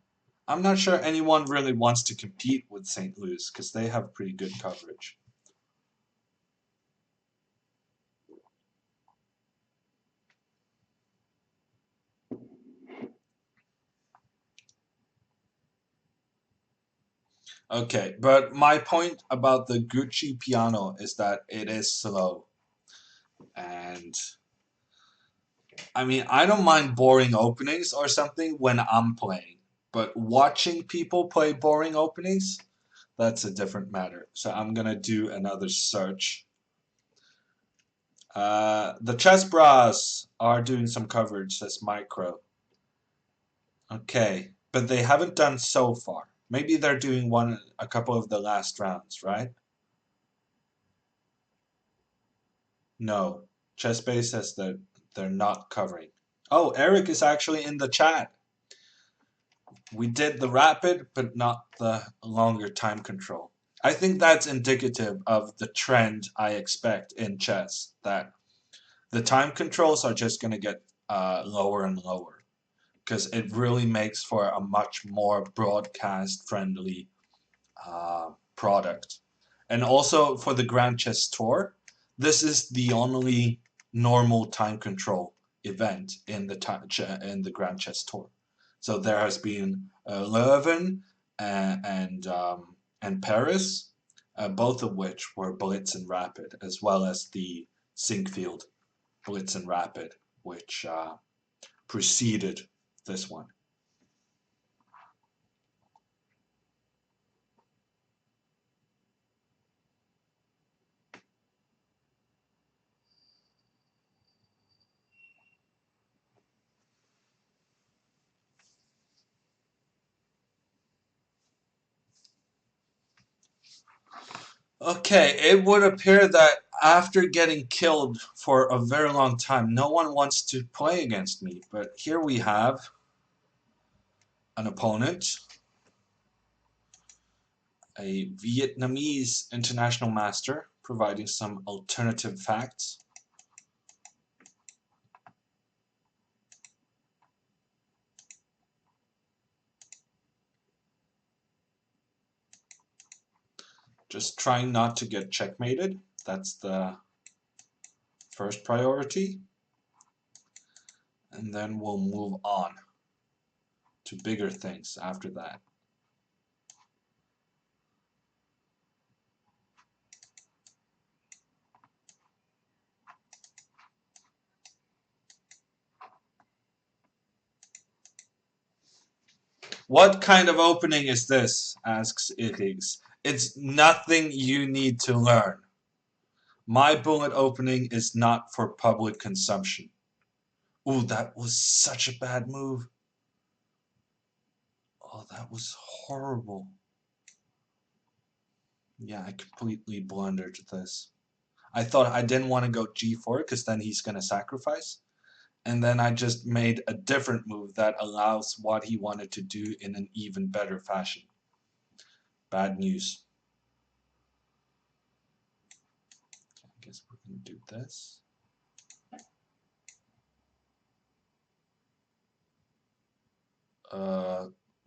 I'm not sure anyone really wants to compete with St. Louis because they have pretty good coverage. Okay, but my point about the Gucci piano is that it is slow. And I mean, I don't mind boring openings or something when I'm playing, but watching people play boring openings, that's a different matter. So I'm gonna do another search. The Chess Bras are doing some coverage, says Micro. Okay, but they haven't done so far. Maybe they're doing a couple of the last rounds, right? No. Chessbase says that they're not covering. Oh, Eric is actually in the chat. We did the rapid, but not the longer time control. I think that's indicative of the trend I expect in chess, that the time controls are just going to get lower and lower, because it really makes for a much more broadcast-friendly product. And also for the Grand Chess Tour, this is the only normal time control event in the Grand Chess Tour. So there has been Leuven and Paris, both of which were Blitz and Rapid, as well as the Sinkfield Blitz and Rapid, which preceded this one. Okay, it would appear that after getting killed for a very long time, no one wants to play against me. But here we have an opponent, a Vietnamese international master, providing some alternative facts. Just trying not to get checkmated. That's the first priority. And then we'll move on to bigger things after that. What kind of opening is this? Asks Irix. It's nothing you need to learn. My bullet opening is not for public consumption. Ooh, that was such a bad move. Oh, that was horrible. Yeah, I completely blundered this. I thought I didn't want to go g4 because then he's going to sacrifice. And then I just made a different move that allows what he wanted to do in an even better fashion. Bad news. I guess we're going to do this.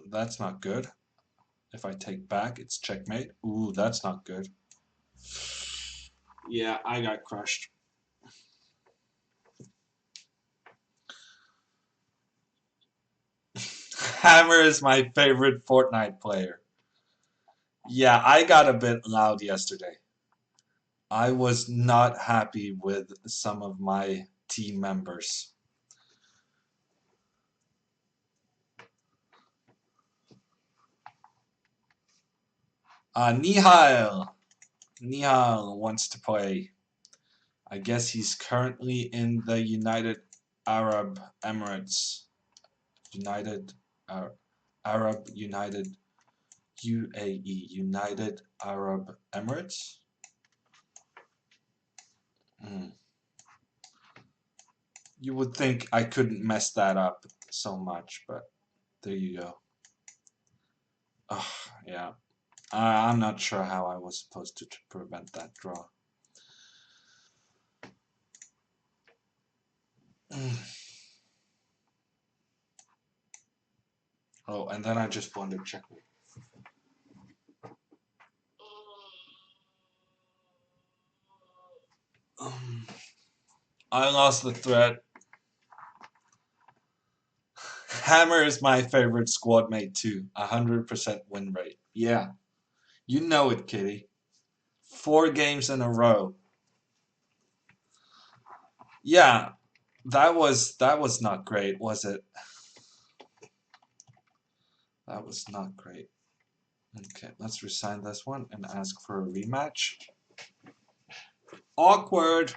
That's not good. If I take back, it's checkmate. Ooh, that's not good. Yeah, I got crushed. Hammer is my favorite Fortnite player. Yeah, I got a bit loud yesterday. I was not happy with some of my team members. Nihal. Nihal wants to play. I guess he's currently in the United Arab Emirates. United Arab United UAE, United Arab Emirates. You would think I couldn't mess that up so much, but there you go. Oh, yeah. I'm not sure how I was supposed to prevent that draw. Oh, and then I just blundered checkmate. I lost the thread. Hammer is my favorite squad mate too. 100% win rate. Yeah. You know it, kitty. 4 games in a row. Yeah. That was not great, was it? That was not great. Okay, let's resign this one and ask for a rematch. Awkward.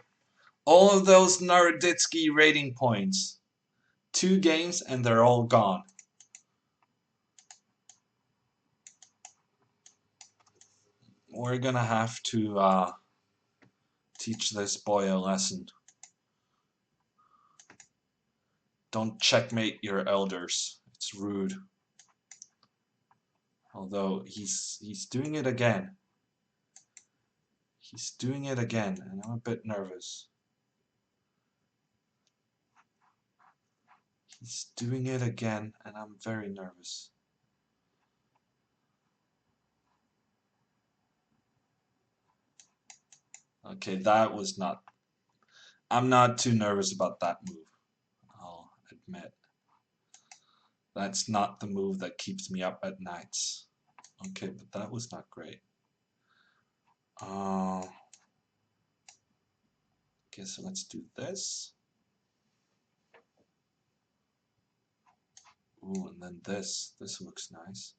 All of those Naroditsky rating points. 2 games and they're all gone. We're gonna have to teach this boy a lesson. Don't checkmate your elders. It's rude. Although he's doing it again. He's doing it again, and I'm a bit nervous. He's doing it again, and I'm very nervous. Okay, that was not... I'm not too nervous about that move, I'll admit. That's not the move that keeps me up at nights. Okay, but that was not great. Okay, so let's do this. Ooh, and then this. This looks nice.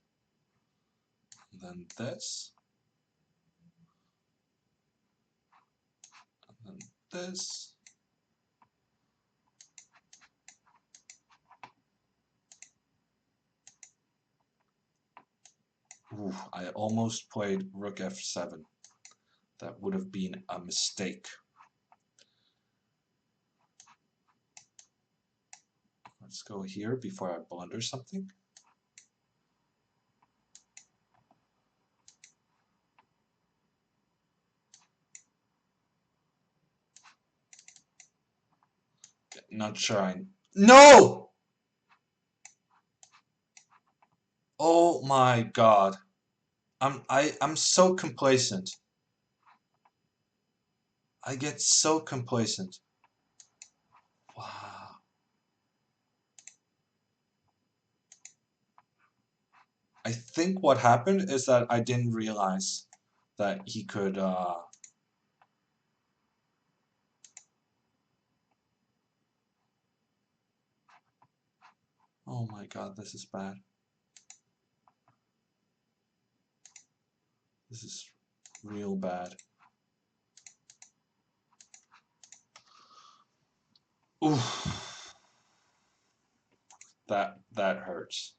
And then this. And then this. Ooh, I almost played rook f7. That would have been a mistake. Let's go here before I blunder something. Not sure I... No! Oh my god. I'm so complacent. I get so complacent. Wow. I think what happened is that I didn't realize that he could oh my god, this is bad. This is real bad. Oof. That hurts.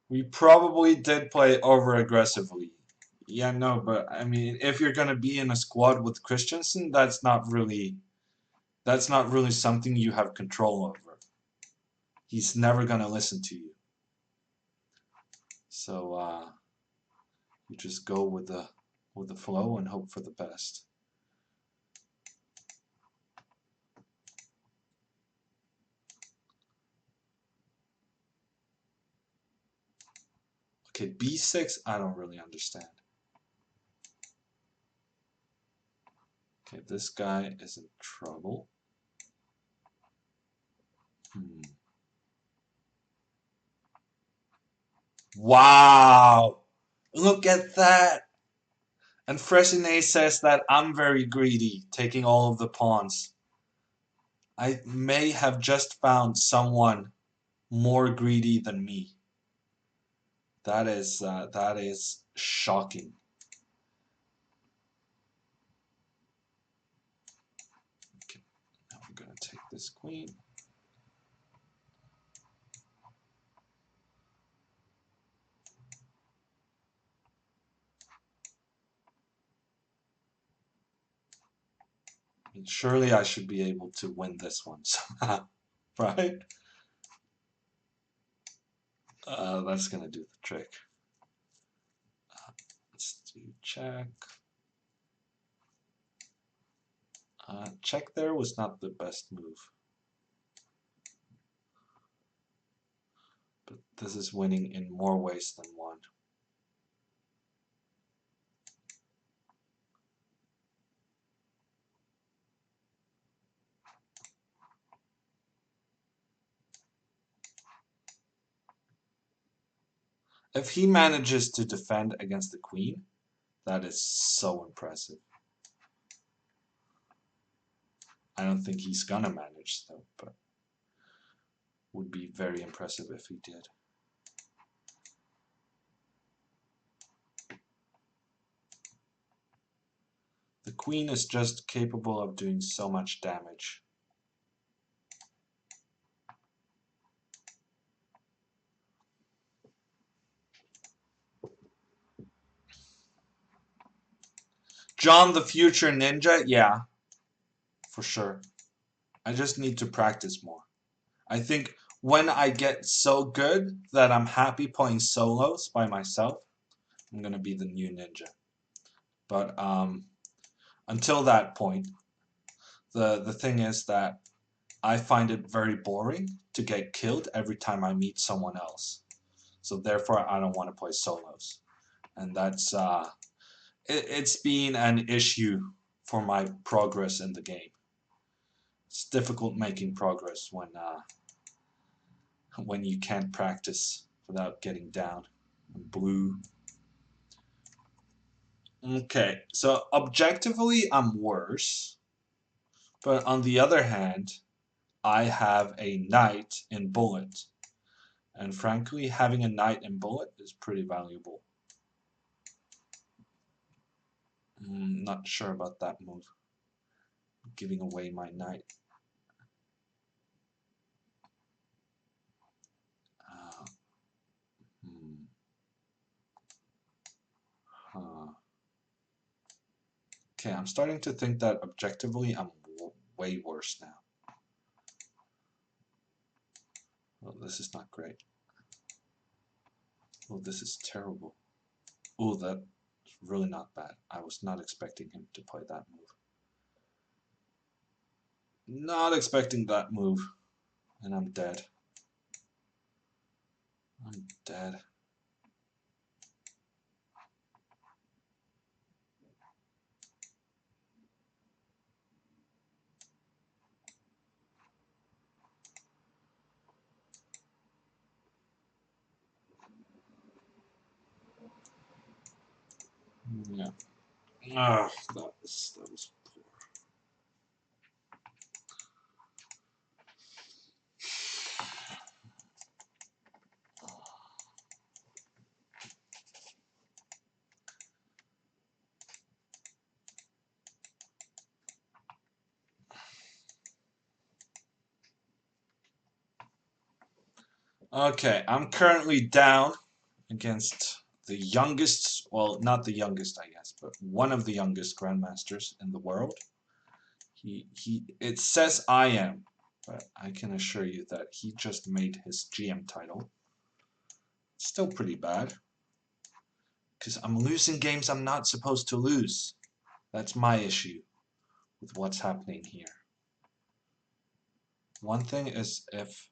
We probably did play over aggressively. Yeah, no, but I mean, if you're gonna be in a squad with Christensen, that's not really something you have control over. He's never gonna listen to you. So you just go with the flow and hope for the best. Okay, b6, I don't really understand. Okay, this guy is in trouble. Wow! Look at that! And Fressinet says that I'm very greedy, taking all of the pawns. I may have just found someone more greedy than me. That is shocking. Okay, now I'm gonna take this queen. I mean, surely I should be able to win this one somehow, right? That's gonna do the trick. Let's do check. Check there was not the best move. But this is winning in more ways than one. If he manages to defend against the queen, that is so impressive. I don't think he's gonna manage though, but would be very impressive if he did. The queen is just capable of doing so much damage. John the Future Ninja, yeah, for sure. I just need to practice more. I think when I get so good that I'm happy playing solos by myself, I'm gonna be the new ninja. But until that point, the thing is that I find it very boring to get killed every time I meet someone else. So therefore, I don't want to play solos, and that's it's been an issue for my progress in the game. It's difficult making progress when you can't practice without getting down. Blue. Okay, so objectively, I'm worse, but on the other hand, I have a knight in bullet, and frankly, having a knight in bullet is pretty valuable. Not sure about that move. Giving away my knight. Uh, hmm. Huh. Okay, I'm starting to think that objectively I'm way worse now. Oh, this is not great. Oh, this is terrible. Oh, that's really not bad. I was not expecting him to play that move. Not expecting that move. And I'm dead. I'm dead. Yeah. Ah, that was poor. Okay, I'm currently down against the youngest, well, not the youngest, I guess, but one of the youngest Grandmasters in the world. It says I am, but I can assure you that he just made his GM title. Still pretty bad, because I'm losing games I'm not supposed to lose. That's my issue with what's happening here. One thing is if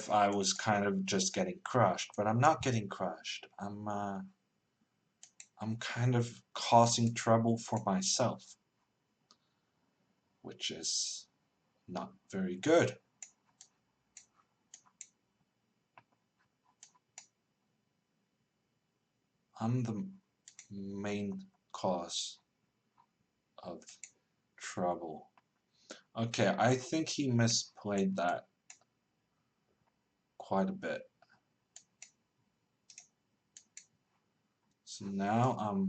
I was kind of just getting crushed, but I'm not getting crushed. I'm kind of causing trouble for myself, which is not very good. I'm the main cause of trouble. Okay, I think he misplayed that quite a bit. So now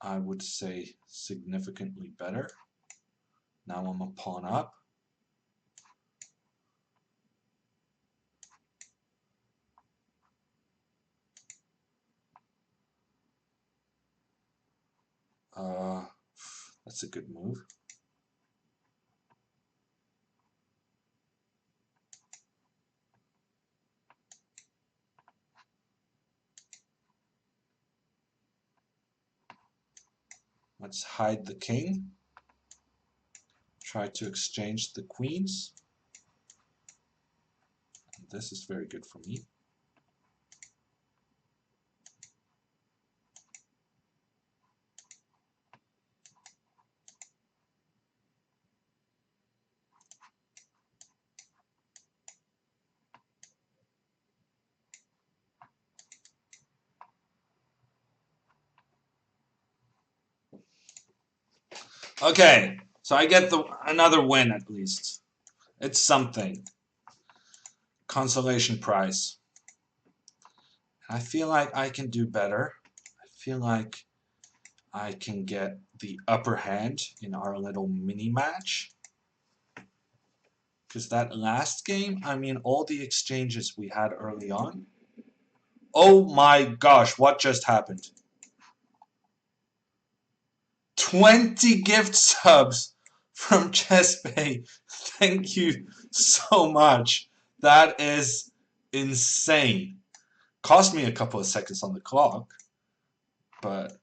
I would say significantly better. Now I'm a pawn up. That's a good move. Let's hide the king. Try to exchange the queens. And this is very good for me. Okay, so I get another win at least. It's something. Consolation prize. I feel like I can do better. I feel like I can get the upper hand in our little mini match. Because that last game, I mean, all the exchanges we had early on. Oh my gosh, what just happened? 20 gift subs from ChessBay. Thank you so much. That is insane. Cost me a couple of seconds on the clock, but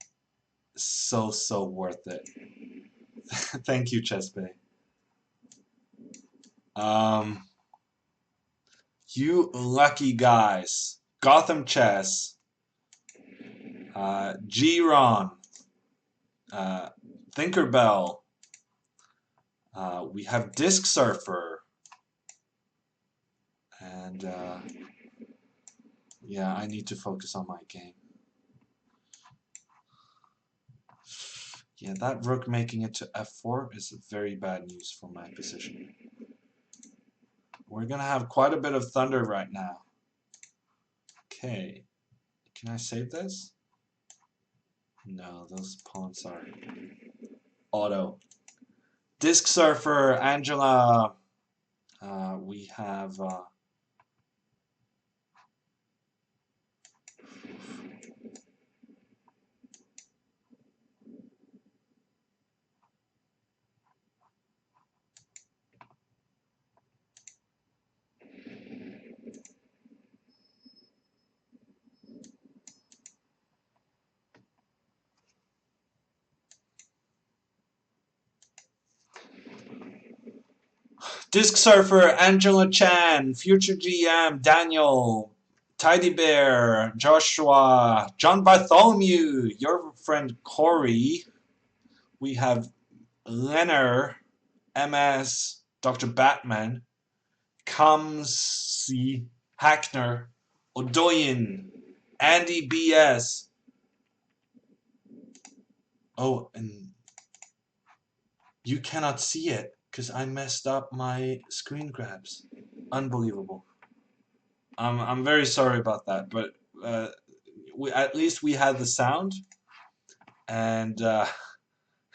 so worth it. Thank you, ChessBay. You lucky guys. Gotham Chess. G-Ron. Thinkerbell. We have Disc Surfer. And yeah, I need to focus on my game. Yeah, that rook making it to f4 is very bad news for my position. We're gonna have quite a bit of thunder right now. Okay, can I save this? No, those pawns are auto. Disc Surfer, Angela. We have Disc Surfer, Angela Chan, Future GM, Daniel, Tidy Bear, Joshua, John Bartholomew, your friend Corey. We have Lenner, MS, Dr. Batman, Kamsi, Hackner, Odoyin, Andy BS. Oh, and you cannot see it because I messed up my screen grabs. Unbelievable. I'm very sorry about that, but at least we had the sound, and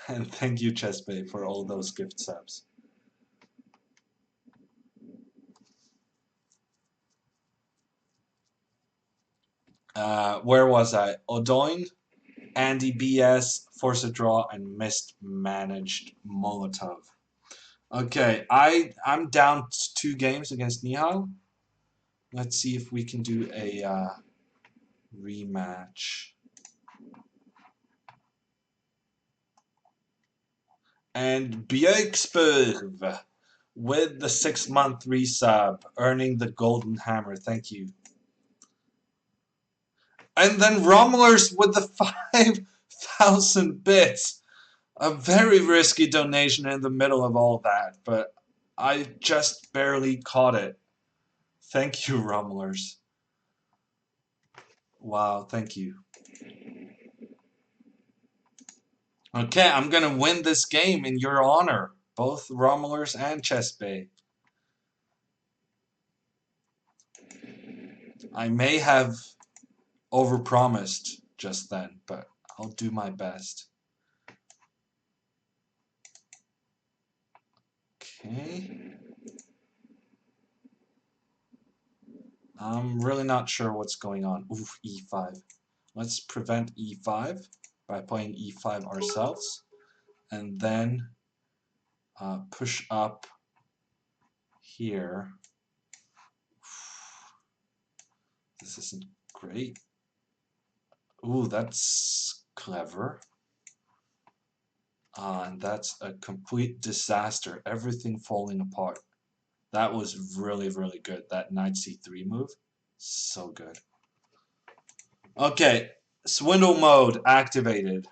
and thank you, ChessBay, for all those gift subs. Where was I? Odoin, Andy BS, force a draw, and mismanaged Molotov. Okay, I'm down 2 games against Nihal. Let's see if we can do a rematch. And Björksburg with the 6-month resub, earning the golden hammer. Thank you. And then Romulers with the 5,000 bits. A very risky donation in the middle of all that, but I just barely caught it. Thank you, Romulers. Wow, thank you. Okay, I'm gonna win this game in your honor, both Romulers and ChessBay. I may have overpromised just then, but I'll do my best. Okay. I'm really not sure what's going on. Oof, e5. Let's prevent e5 by playing e5 ourselves, and then push up here. This isn't great. Ooh, that's clever. And that's a complete disaster. Everything falling apart. That was really good. That knight c3 move. So good. Okay, swindle mode activated.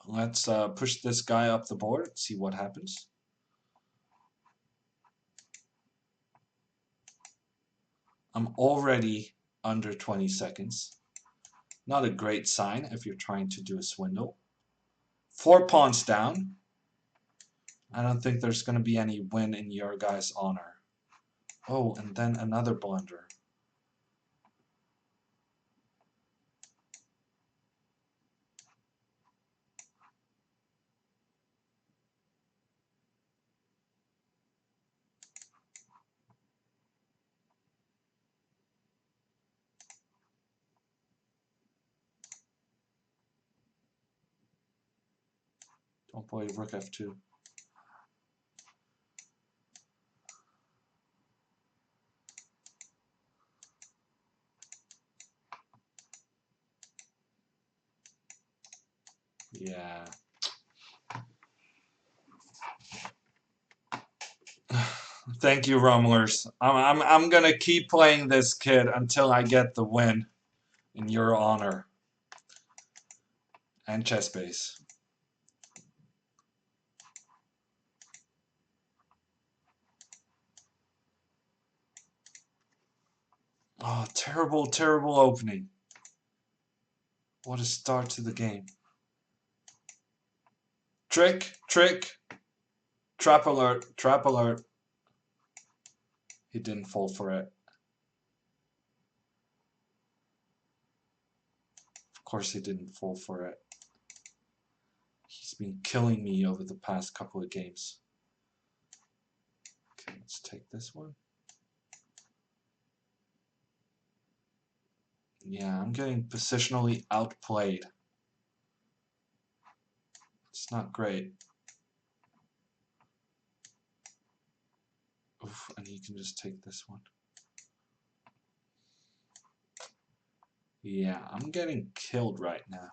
Let's push this guy up the board, see what happens. I'm already under 20 seconds. Not a great sign if you're trying to do a swindle. 4 pawns down. I don't think there's going to be any win in your guy's honor. Oh, and then another blunder. Don't play rook f2. Yeah. Thank you, Rumblers. I'm gonna keep playing this kid until I get the win in your honor. And chess base. Oh, terrible, terrible opening. What a start to the game. Trick, trick. Trap alert, trap alert. He didn't fall for it. Of course he didn't fall for it. He's been killing me over the past couple of games. Okay, let's take this one. Yeah, I'm getting positionally outplayed. It's not great. Oof, and he can just take this one. Yeah, I'm getting killed right now.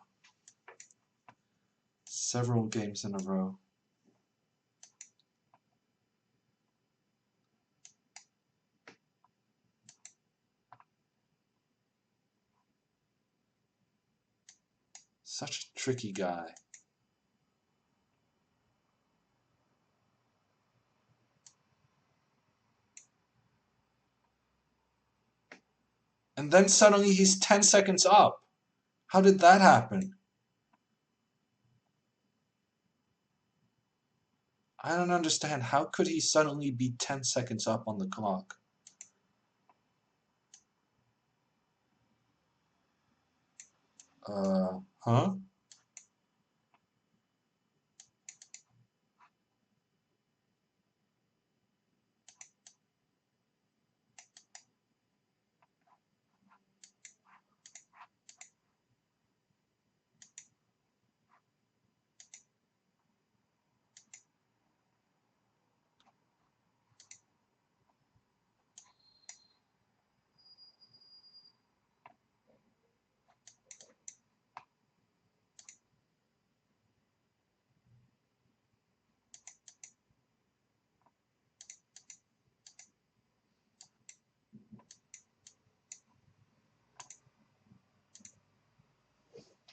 Several games in a row. Such a tricky guy. And then suddenly he's 10 seconds up. How did that happen? I don't understand. How could he suddenly be 10 seconds up on the clock? Huh?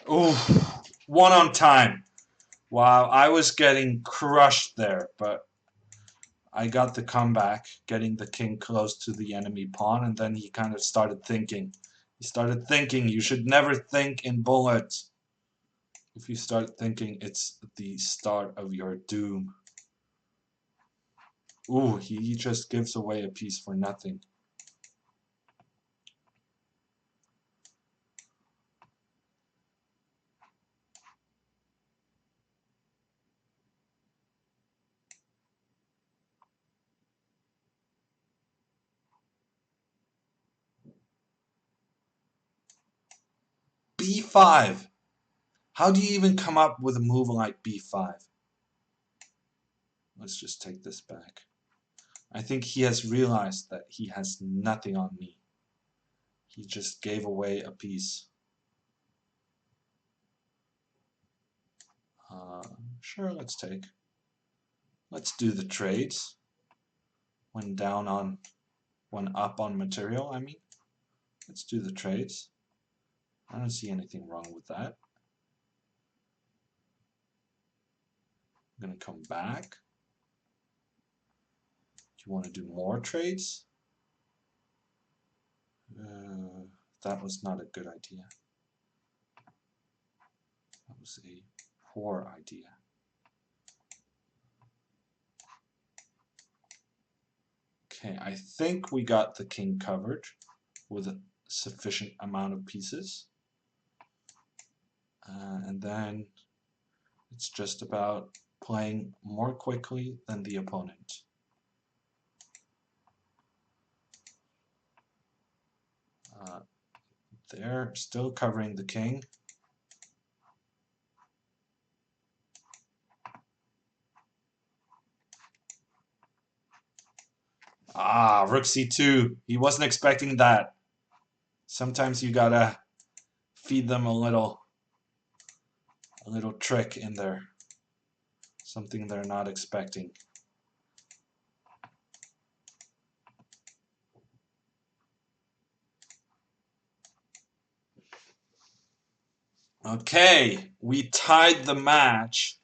Ooh, one on time. Wow, I was getting crushed there, but I got the comeback, getting the king close to the enemy pawn, and then he kind of started thinking. He started thinking. You should never think in bullets. If you start thinking, it's the start of your doom. Ooh, he just gives away a piece for nothing. B5. How do you even come up with a move like B5? Let's just take this back. I think he has realized that he has nothing on me. He just gave away a piece. Sure, let's take. Let's do the trades. When up on material, I mean. Let's do the trades. I don't see anything wrong with that. I'm gonna come back. Do you want to do more trades? That was not a good idea. That was a poor idea. Okay, I think we got the king covered with a sufficient amount of pieces. And then it's just about playing more quickly than the opponent. They're still covering the king. Ah, rook c2. He wasn't expecting that. Sometimes you gotta feed them a little trick in there. Something they're not expecting. Okay, we tied the match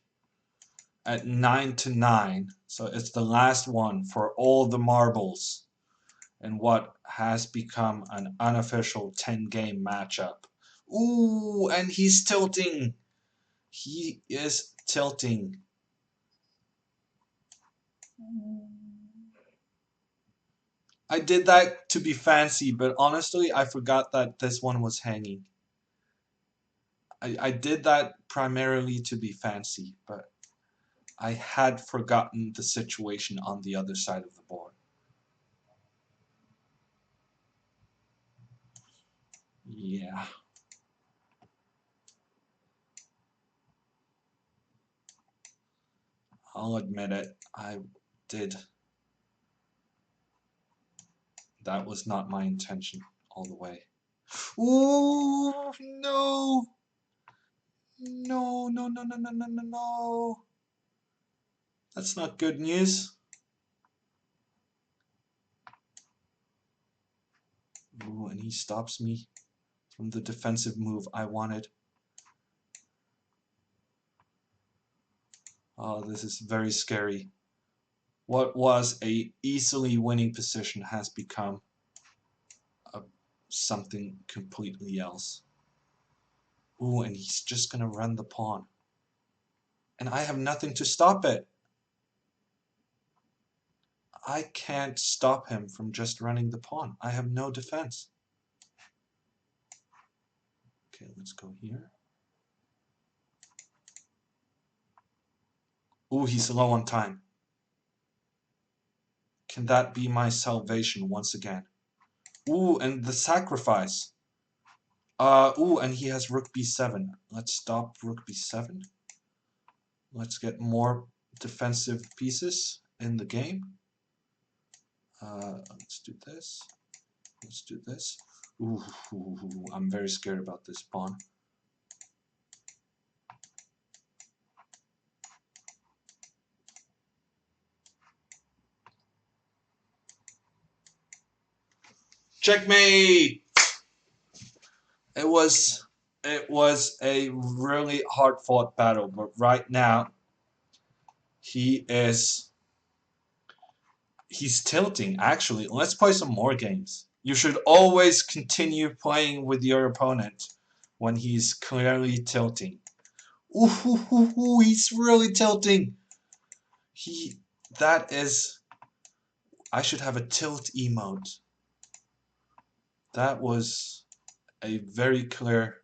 at 9-9. So it's the last one for all the marbles in what has become an unofficial 10-game matchup. Ooh, and he's tilting. He is tilting. I did that to be fancy, but honestly, I forgot that this one was hanging. I did that primarily to be fancy, but I had forgotten the situation on the other side of the board. Yeah. I'll admit it. I did. That was not my intention all the way. Ooh, no. No, no, no, no, no, no, no, no. That's not good news. Ooh, and he stops me from the defensive move I wanted. Oh, this is very scary. What was a easily winning position has become something completely else. Ooh, and he's just gonna run the pawn. And I have nothing to stop it. I can't stop him from just running the pawn. I have no defense. Okay, let's go here. Ooh, he's low on time. Can that be my salvation once again? Ooh, and the sacrifice. Ooh, and he has rook b7. Let's stop rook b7. Let's get more defensive pieces in the game. Let's do this. Let's do this. Ooh, I'm very scared about this pawn. Checkmate! It was a really hard fought battle, but right now he's tilting. Actually, let's play some more games. You should always continue playing with your opponent when he's clearly tilting. Ooh, he's really tilting. That is, I should have a tilt emote. That was a very clear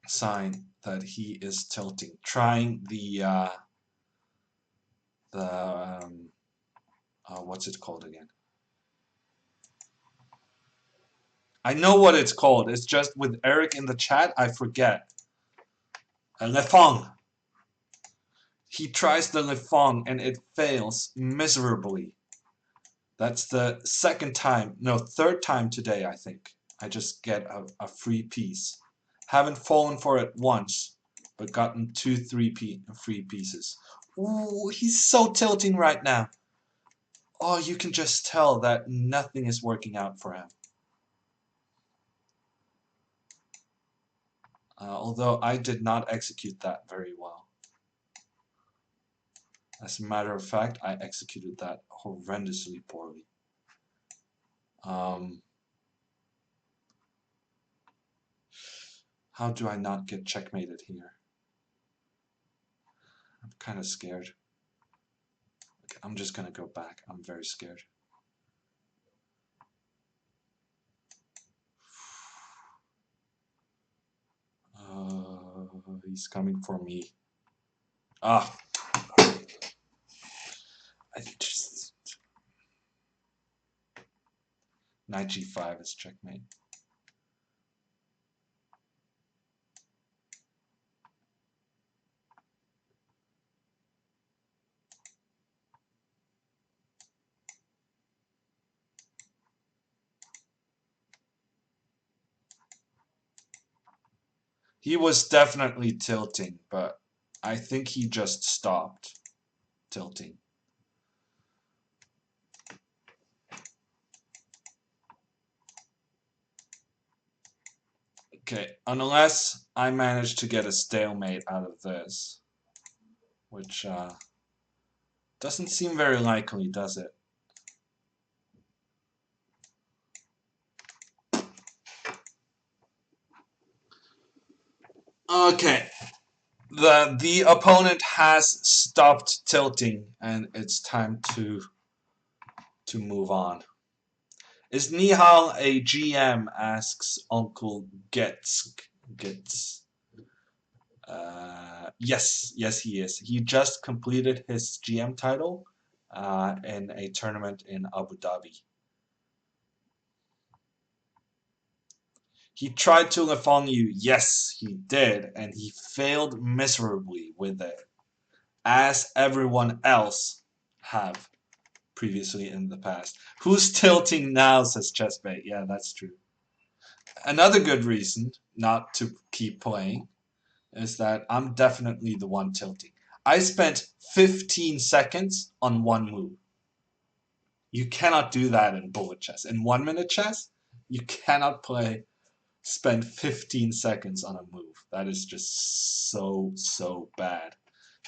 sign that he is tilting, trying the what's it called again? I know what it's called. It's just with Eric in the chat, I forget. Laffon. He tries the Laffon and it fails miserably. That's the second time, no, third time today, I think. I just get a free piece. Haven't fallen for it once, but gotten two free pieces. Ooh, he's so tilting right now. Oh, you can just tell that nothing is working out for him. Although I did not execute that very well. As a matter of fact, I executed that horrendously poorly. How do I not get checkmated here? I'm kind of scared. Okay, I'm just gonna go back. I'm very scared. He's coming for me. Ah! I just... Knight g5 is checkmate. He was definitely tilting, but I think he just stopped tilting. Okay, unless I manage to get a stalemate out of this, which doesn't seem very likely, does it? Okay, the opponent has stopped tilting, and it's time to move on. Is Nihal a GM? Asks Uncle Gets. Yes, he is. He just completed his GM title in a tournament in Abu Dhabi. He tried to Laffon you. Yes, he did, and he failed miserably with it, as everyone else have previously in the past. Who's tilting now, says Chessbait. Yeah, that's true. Another good reason not to keep playing is that I'm definitely the one tilting. I spent 15 seconds on one move. You cannot do that in bullet chess. In 1 minute chess, you cannot spend 15 seconds on a move. That is just so bad.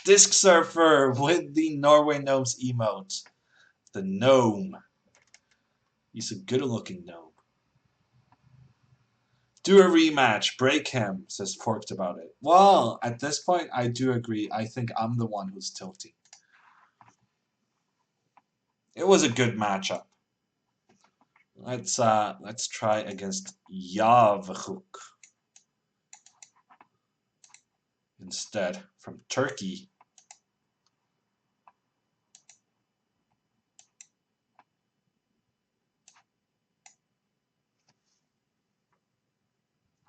Disc Surfer with the Norway Gnomes emote. The gnome. He's a good looking gnome. Do a rematch, break him, says Forked about it. Well, at this point, I do agree. I think I'm the one who's tilting. It was a good matchup. Let's try against Yavhuk instead from Turkey.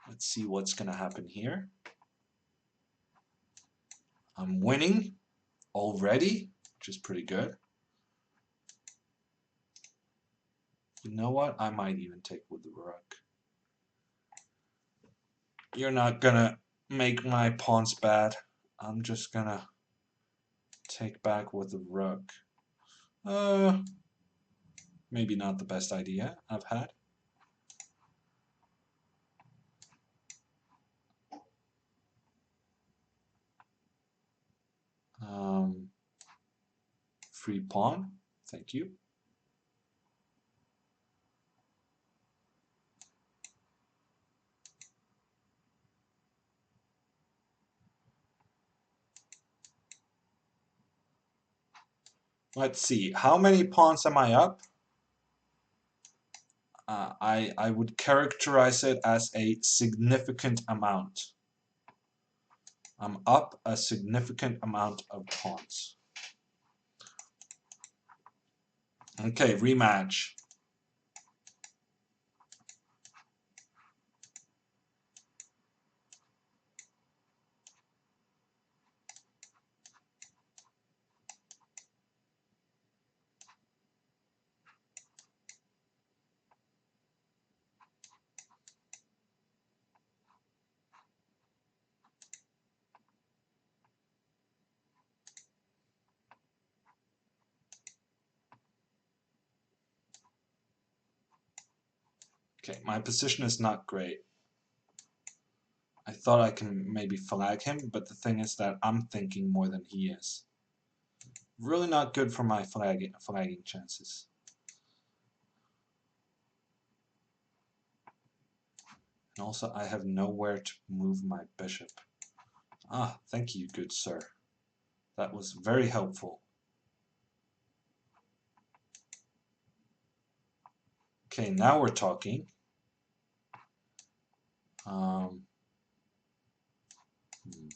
Let's see what's gonna happen here. I'm winning already, which is pretty good. You know what? I might even take with the rook. You're not gonna make my pawns bad. I'm just gonna take back with the rook. Maybe not the best idea I've had. Free pawn. Thank you. Let's see. How many pawns am I up? I would characterize it as a significant amount. I'm up a significant amount of pawns. Okay, rematch. Okay, my position is not great. I thought I can maybe flag him, but the thing is that I'm thinking more than he is. Really not good for my flagging chances. And also, I have nowhere to move my bishop. Ah, thank you, good sir. That was very helpful. Okay, now we're talking. Hmm. Hmm.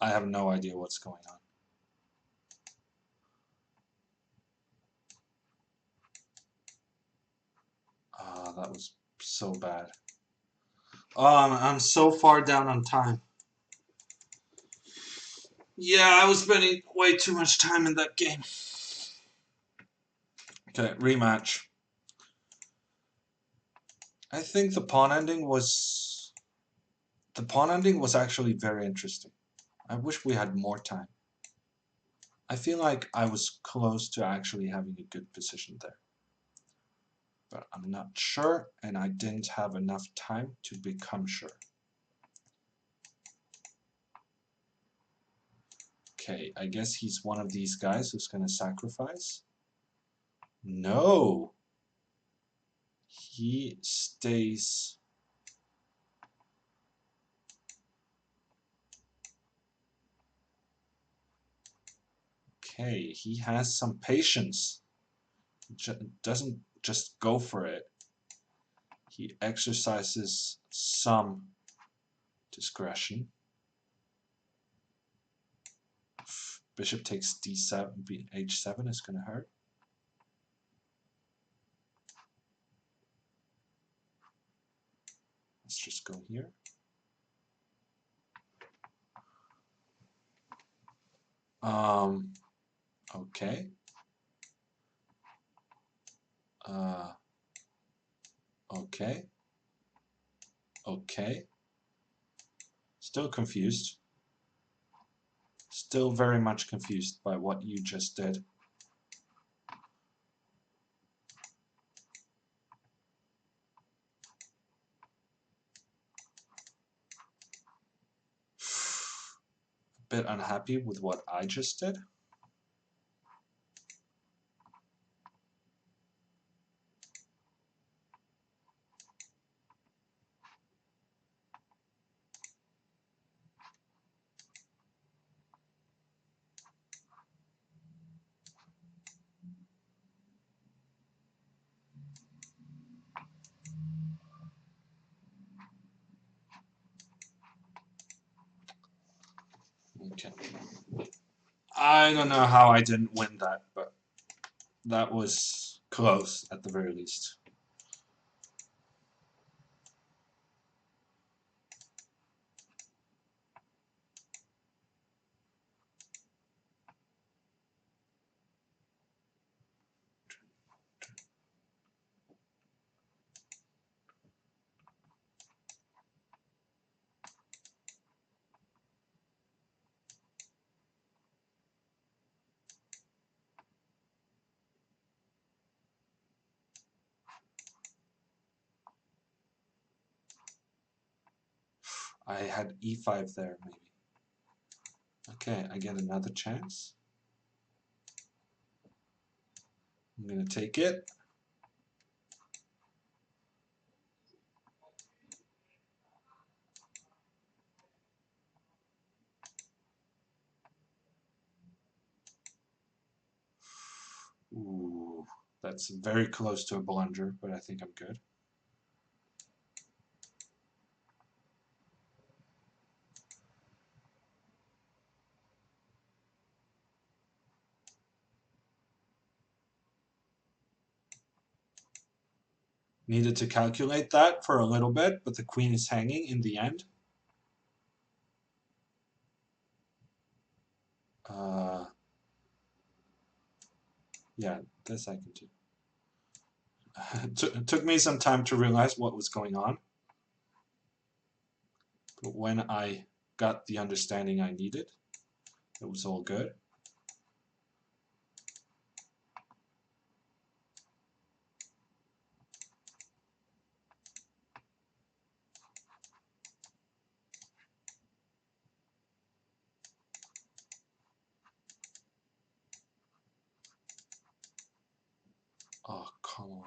I have no idea what's going on. Ah, that was so bad. Oh, I'm so far down on time. Yeah, I was spending way too much time in that game. Okay, rematch. I think the pawn ending was... The pawn ending was actually very interesting. I wish we had more time. I feel like I was close to actually having a good position there. But I'm not sure, and I didn't have enough time to become sure. Okay, I guess he's one of these guys who's gonna sacrifice. No! He stays... Okay, he has some patience. Doesn't just go for it. He exercises some discretion. Bishop takes d7, h7 is going to hurt. Let's just go here. Okay. Okay. Okay. Still confused. Still very much confused by what you just did. A bit unhappy with what I just did. Okay. I don't know how I didn't win that, but that was close at the very least. I had e5 there, maybe. Okay, I get another chance. I'm going to take it. Ooh, that's very close to a blunder, but I think I'm good. Needed to calculate that for a little bit, but the queen is hanging in the end. Yeah, this I can do. It took me some time to realize what was going on. But when I got the understanding I needed, it was all good. Oh, come on.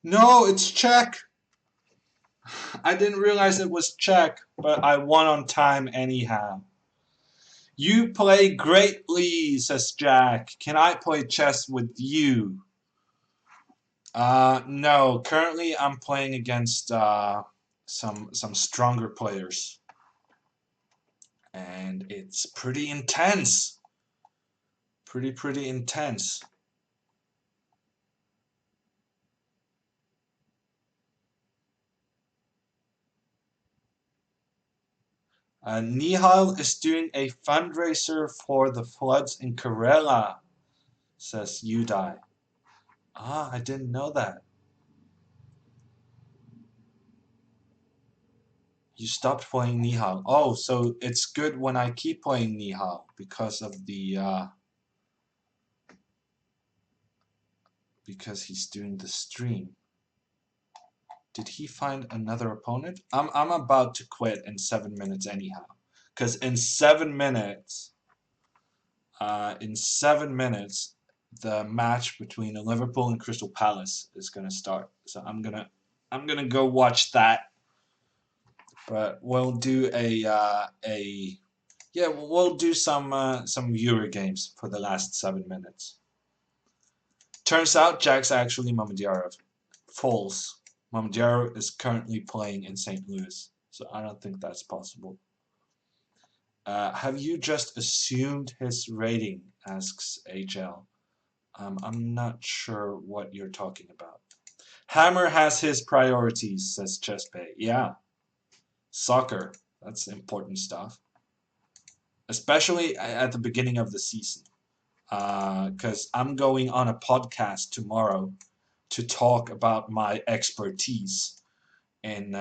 No, it's check. I didn't realize it was check, but I won on time anyhow. You play greatly, says Jack. Can I play chess with you? No. Currently, I'm playing against some stronger players, and it's pretty intense. Pretty intense. Nihal is doing a fundraiser for the floods in Karela, says Udai. Ah, I didn't know that. You stopped playing Nihal. Oh, so it's good when I keep playing Nihal because of the because he's doing the stream. Did he find another opponent? I'm about to quit in 7 minutes anyhow. Because in 7 minutes, the match between Liverpool and Crystal Palace is gonna start. So I'm gonna go watch that. But we'll do yeah, we'll do some Euro games for the last 7 minutes. Turns out Jack's actually Mamadjarov. False. Mamadjarov is currently playing in St. Louis, so I don't think that's possible. Have you just assumed his rating? Asks HL. I'm not sure what you're talking about. Hammer has his priorities, says Chessbay. Yeah, soccer. That's important stuff. Especially at the beginning of the season. Because I'm going on a podcast tomorrow to talk about my expertise in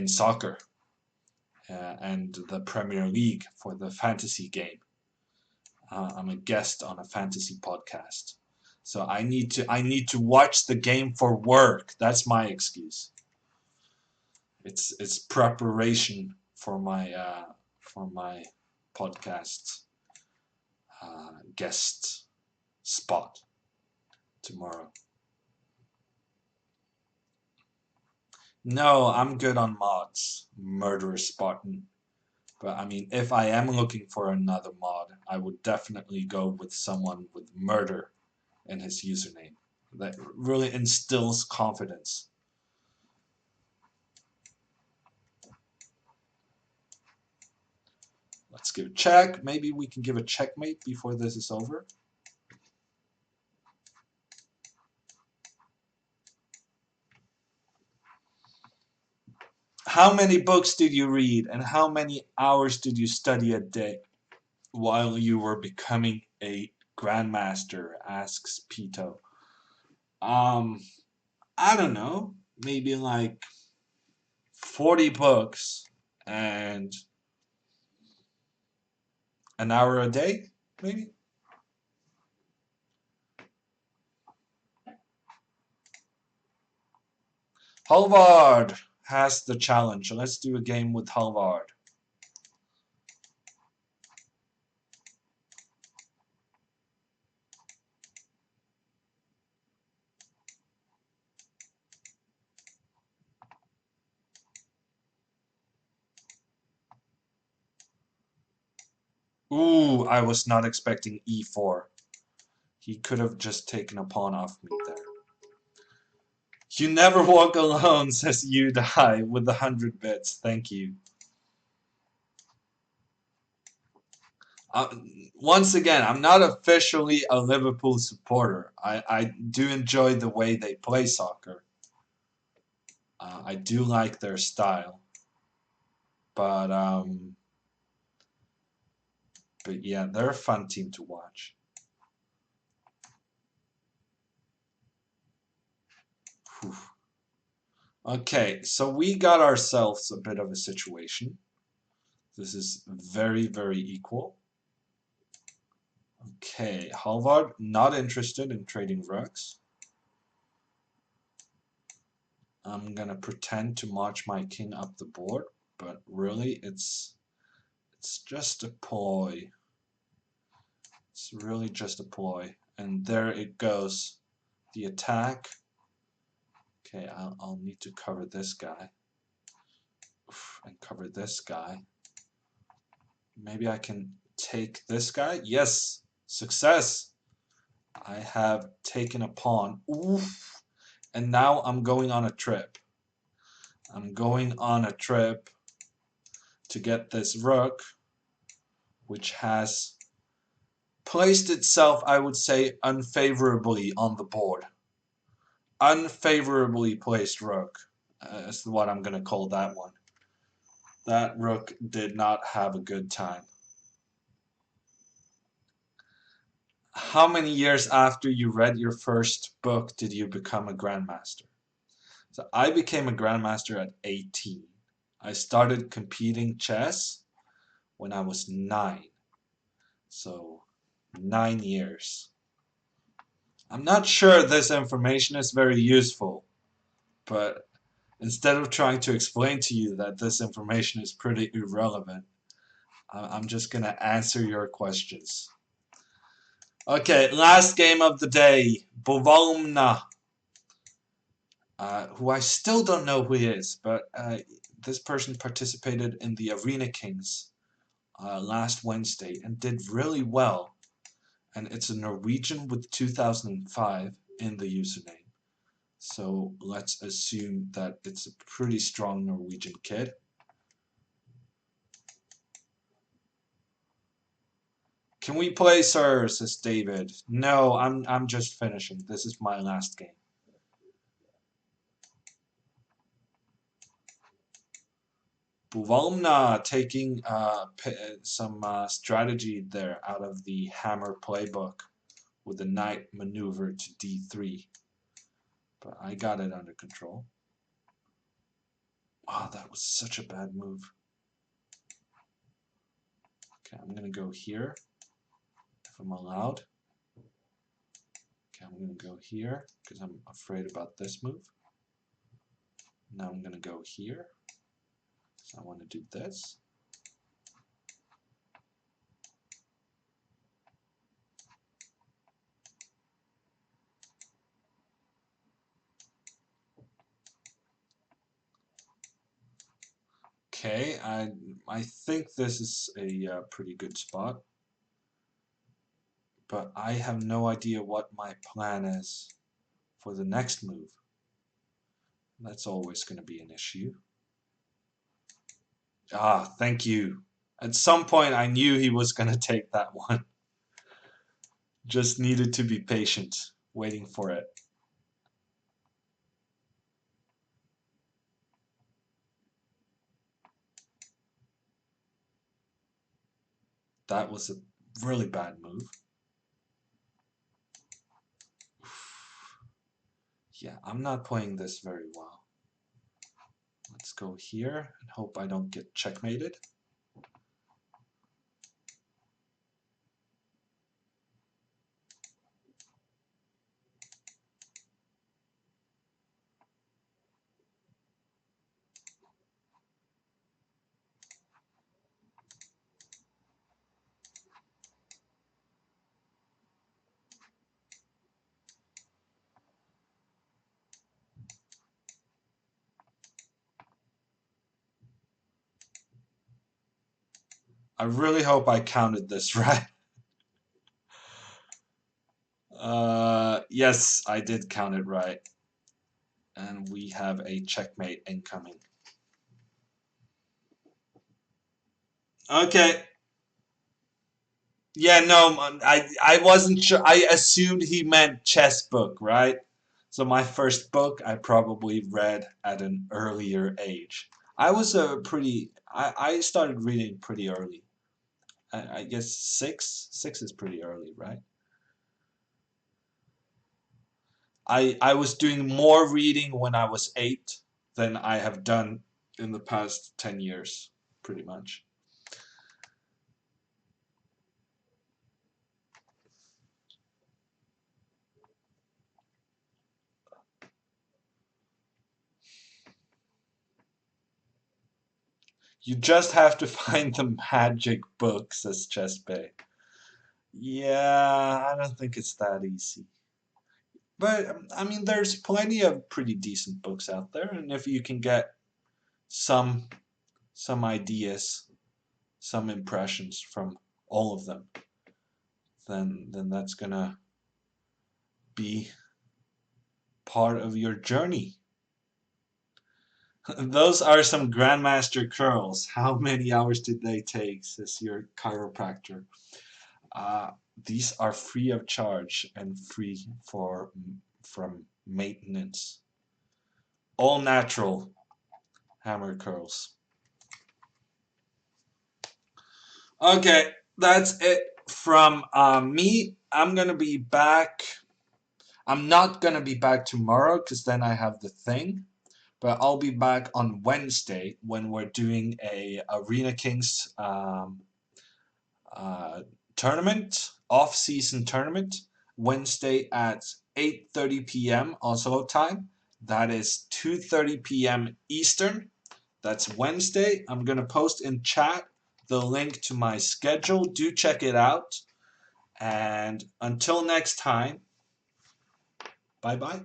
soccer and the Premier League for the fantasy game. I'm a guest on a fantasy podcast, so I need to watch the game for work. That's my excuse. It's preparation for my podcast guest spot tomorrow. No, I'm good on mods, Murderous Spartan. But I mean, if I am looking for another mod, I would definitely go with someone with murder in his username. That really instills confidence. Let's give a check. Maybe we can give a checkmate before this is over. How many books did you read and how many hours did you study a day while you were becoming a Grandmaster? Asks Pito. Um, I don't know. Maybe like 40 books and an hour a day, maybe? Halvard has the challenge. Let's do a game with Halvard. Ooh, I was not expecting e4. He could have just taken a pawn off me there. You never walk alone, says Udai with the 100 bits. Thank you. Uh, Once again, I'm not officially a Liverpool supporter. I do enjoy the way they play soccer. I do like their style. But yeah, they're a fun team to watch. Whew. Okay, so we got ourselves a bit of a situation. This is very equal. Okay, Halvard not interested in trading rooks. I'm gonna pretend to march my king up the board, but really it's just a ploy. It's really just a ploy. And there it goes. The attack. Okay, I'll need to cover this guy. And cover this guy. Maybe I can take this guy. Yes! Success! I have taken a pawn. Oof! And now I'm going on a trip. I'm going on a trip to get this rook, which has placed itself, I would say, unfavorably on the board. Unfavorably placed rook. That's what I'm going to call that one. That rook did not have a good time. How many years after you read your first book did you become a Grandmaster? So I became a Grandmaster at 18. I started competing chess when I was 9. So 9 years. I'm not sure this information is very useful, but instead of trying to explain to you that this information is pretty irrelevant, I'm just going to answer your questions. Okay, last game of the day. Bovomna. Who I still don't know who he is, but this person participated in the Arena Kings last Wednesday and did really well. And it's a Norwegian with 2005 in the username. So let's assume that it's a pretty strong Norwegian kid. Can we play, sir? Says David. No, I'm just finishing. This is my last game. Buvalmna taking some strategy there out of the Hammer playbook with the knight maneuver to d3. But I got it under control. Oh, that was such a bad move. Okay, I'm going to go here if I'm allowed. Okay, I'm going to go here because I'm afraid about this move. Now I'm going to go here. So I want to do this. Okay, I think this is a pretty good spot, but I have no idea what my plan is for the next move. That's always going to be an issue. Ah, thank you. At some point I knew he was going to take that one. Just needed to be patient, waiting for it. That was a really bad move. Yeah, I'm not playing this very well. Let's go here and hope I don't get checkmated. I really hope I counted this right. Yes, I did count it right. And we have a checkmate incoming. Okay. Yeah, no, I wasn't sure. I assumed he meant chess book, right? So my first book I probably read at an earlier age. I was a pretty. I started reading pretty early. I guess six. Six is pretty early, right? I was doing more reading when I was 8 than I have done in the past 10 years, pretty much. You just have to find the magic book, says Chess Bay. Yeah, I don't think it's that easy. But I mean, there's plenty of pretty decent books out there, and if you can get some ideas, some impressions from all of them, then that's gonna be part of your journey. Those are some Grandmaster curls. How many hours did they take, says your chiropractor. Uh, these are free of charge and free from maintenance. All natural hammer curls. Okay, that's it from me. I'm gonna be back. I'm not gonna be back tomorrow because then I have the thing. But I'll be back on Wednesday when we're doing a Arena Kings uh, tournament, off-season tournament. Wednesday at 8:30 p.m. Oslo time. That is 2:30 p.m. Eastern. That's Wednesday. I'm gonna post in chat the link to my schedule. Do check it out. And until next time, bye bye.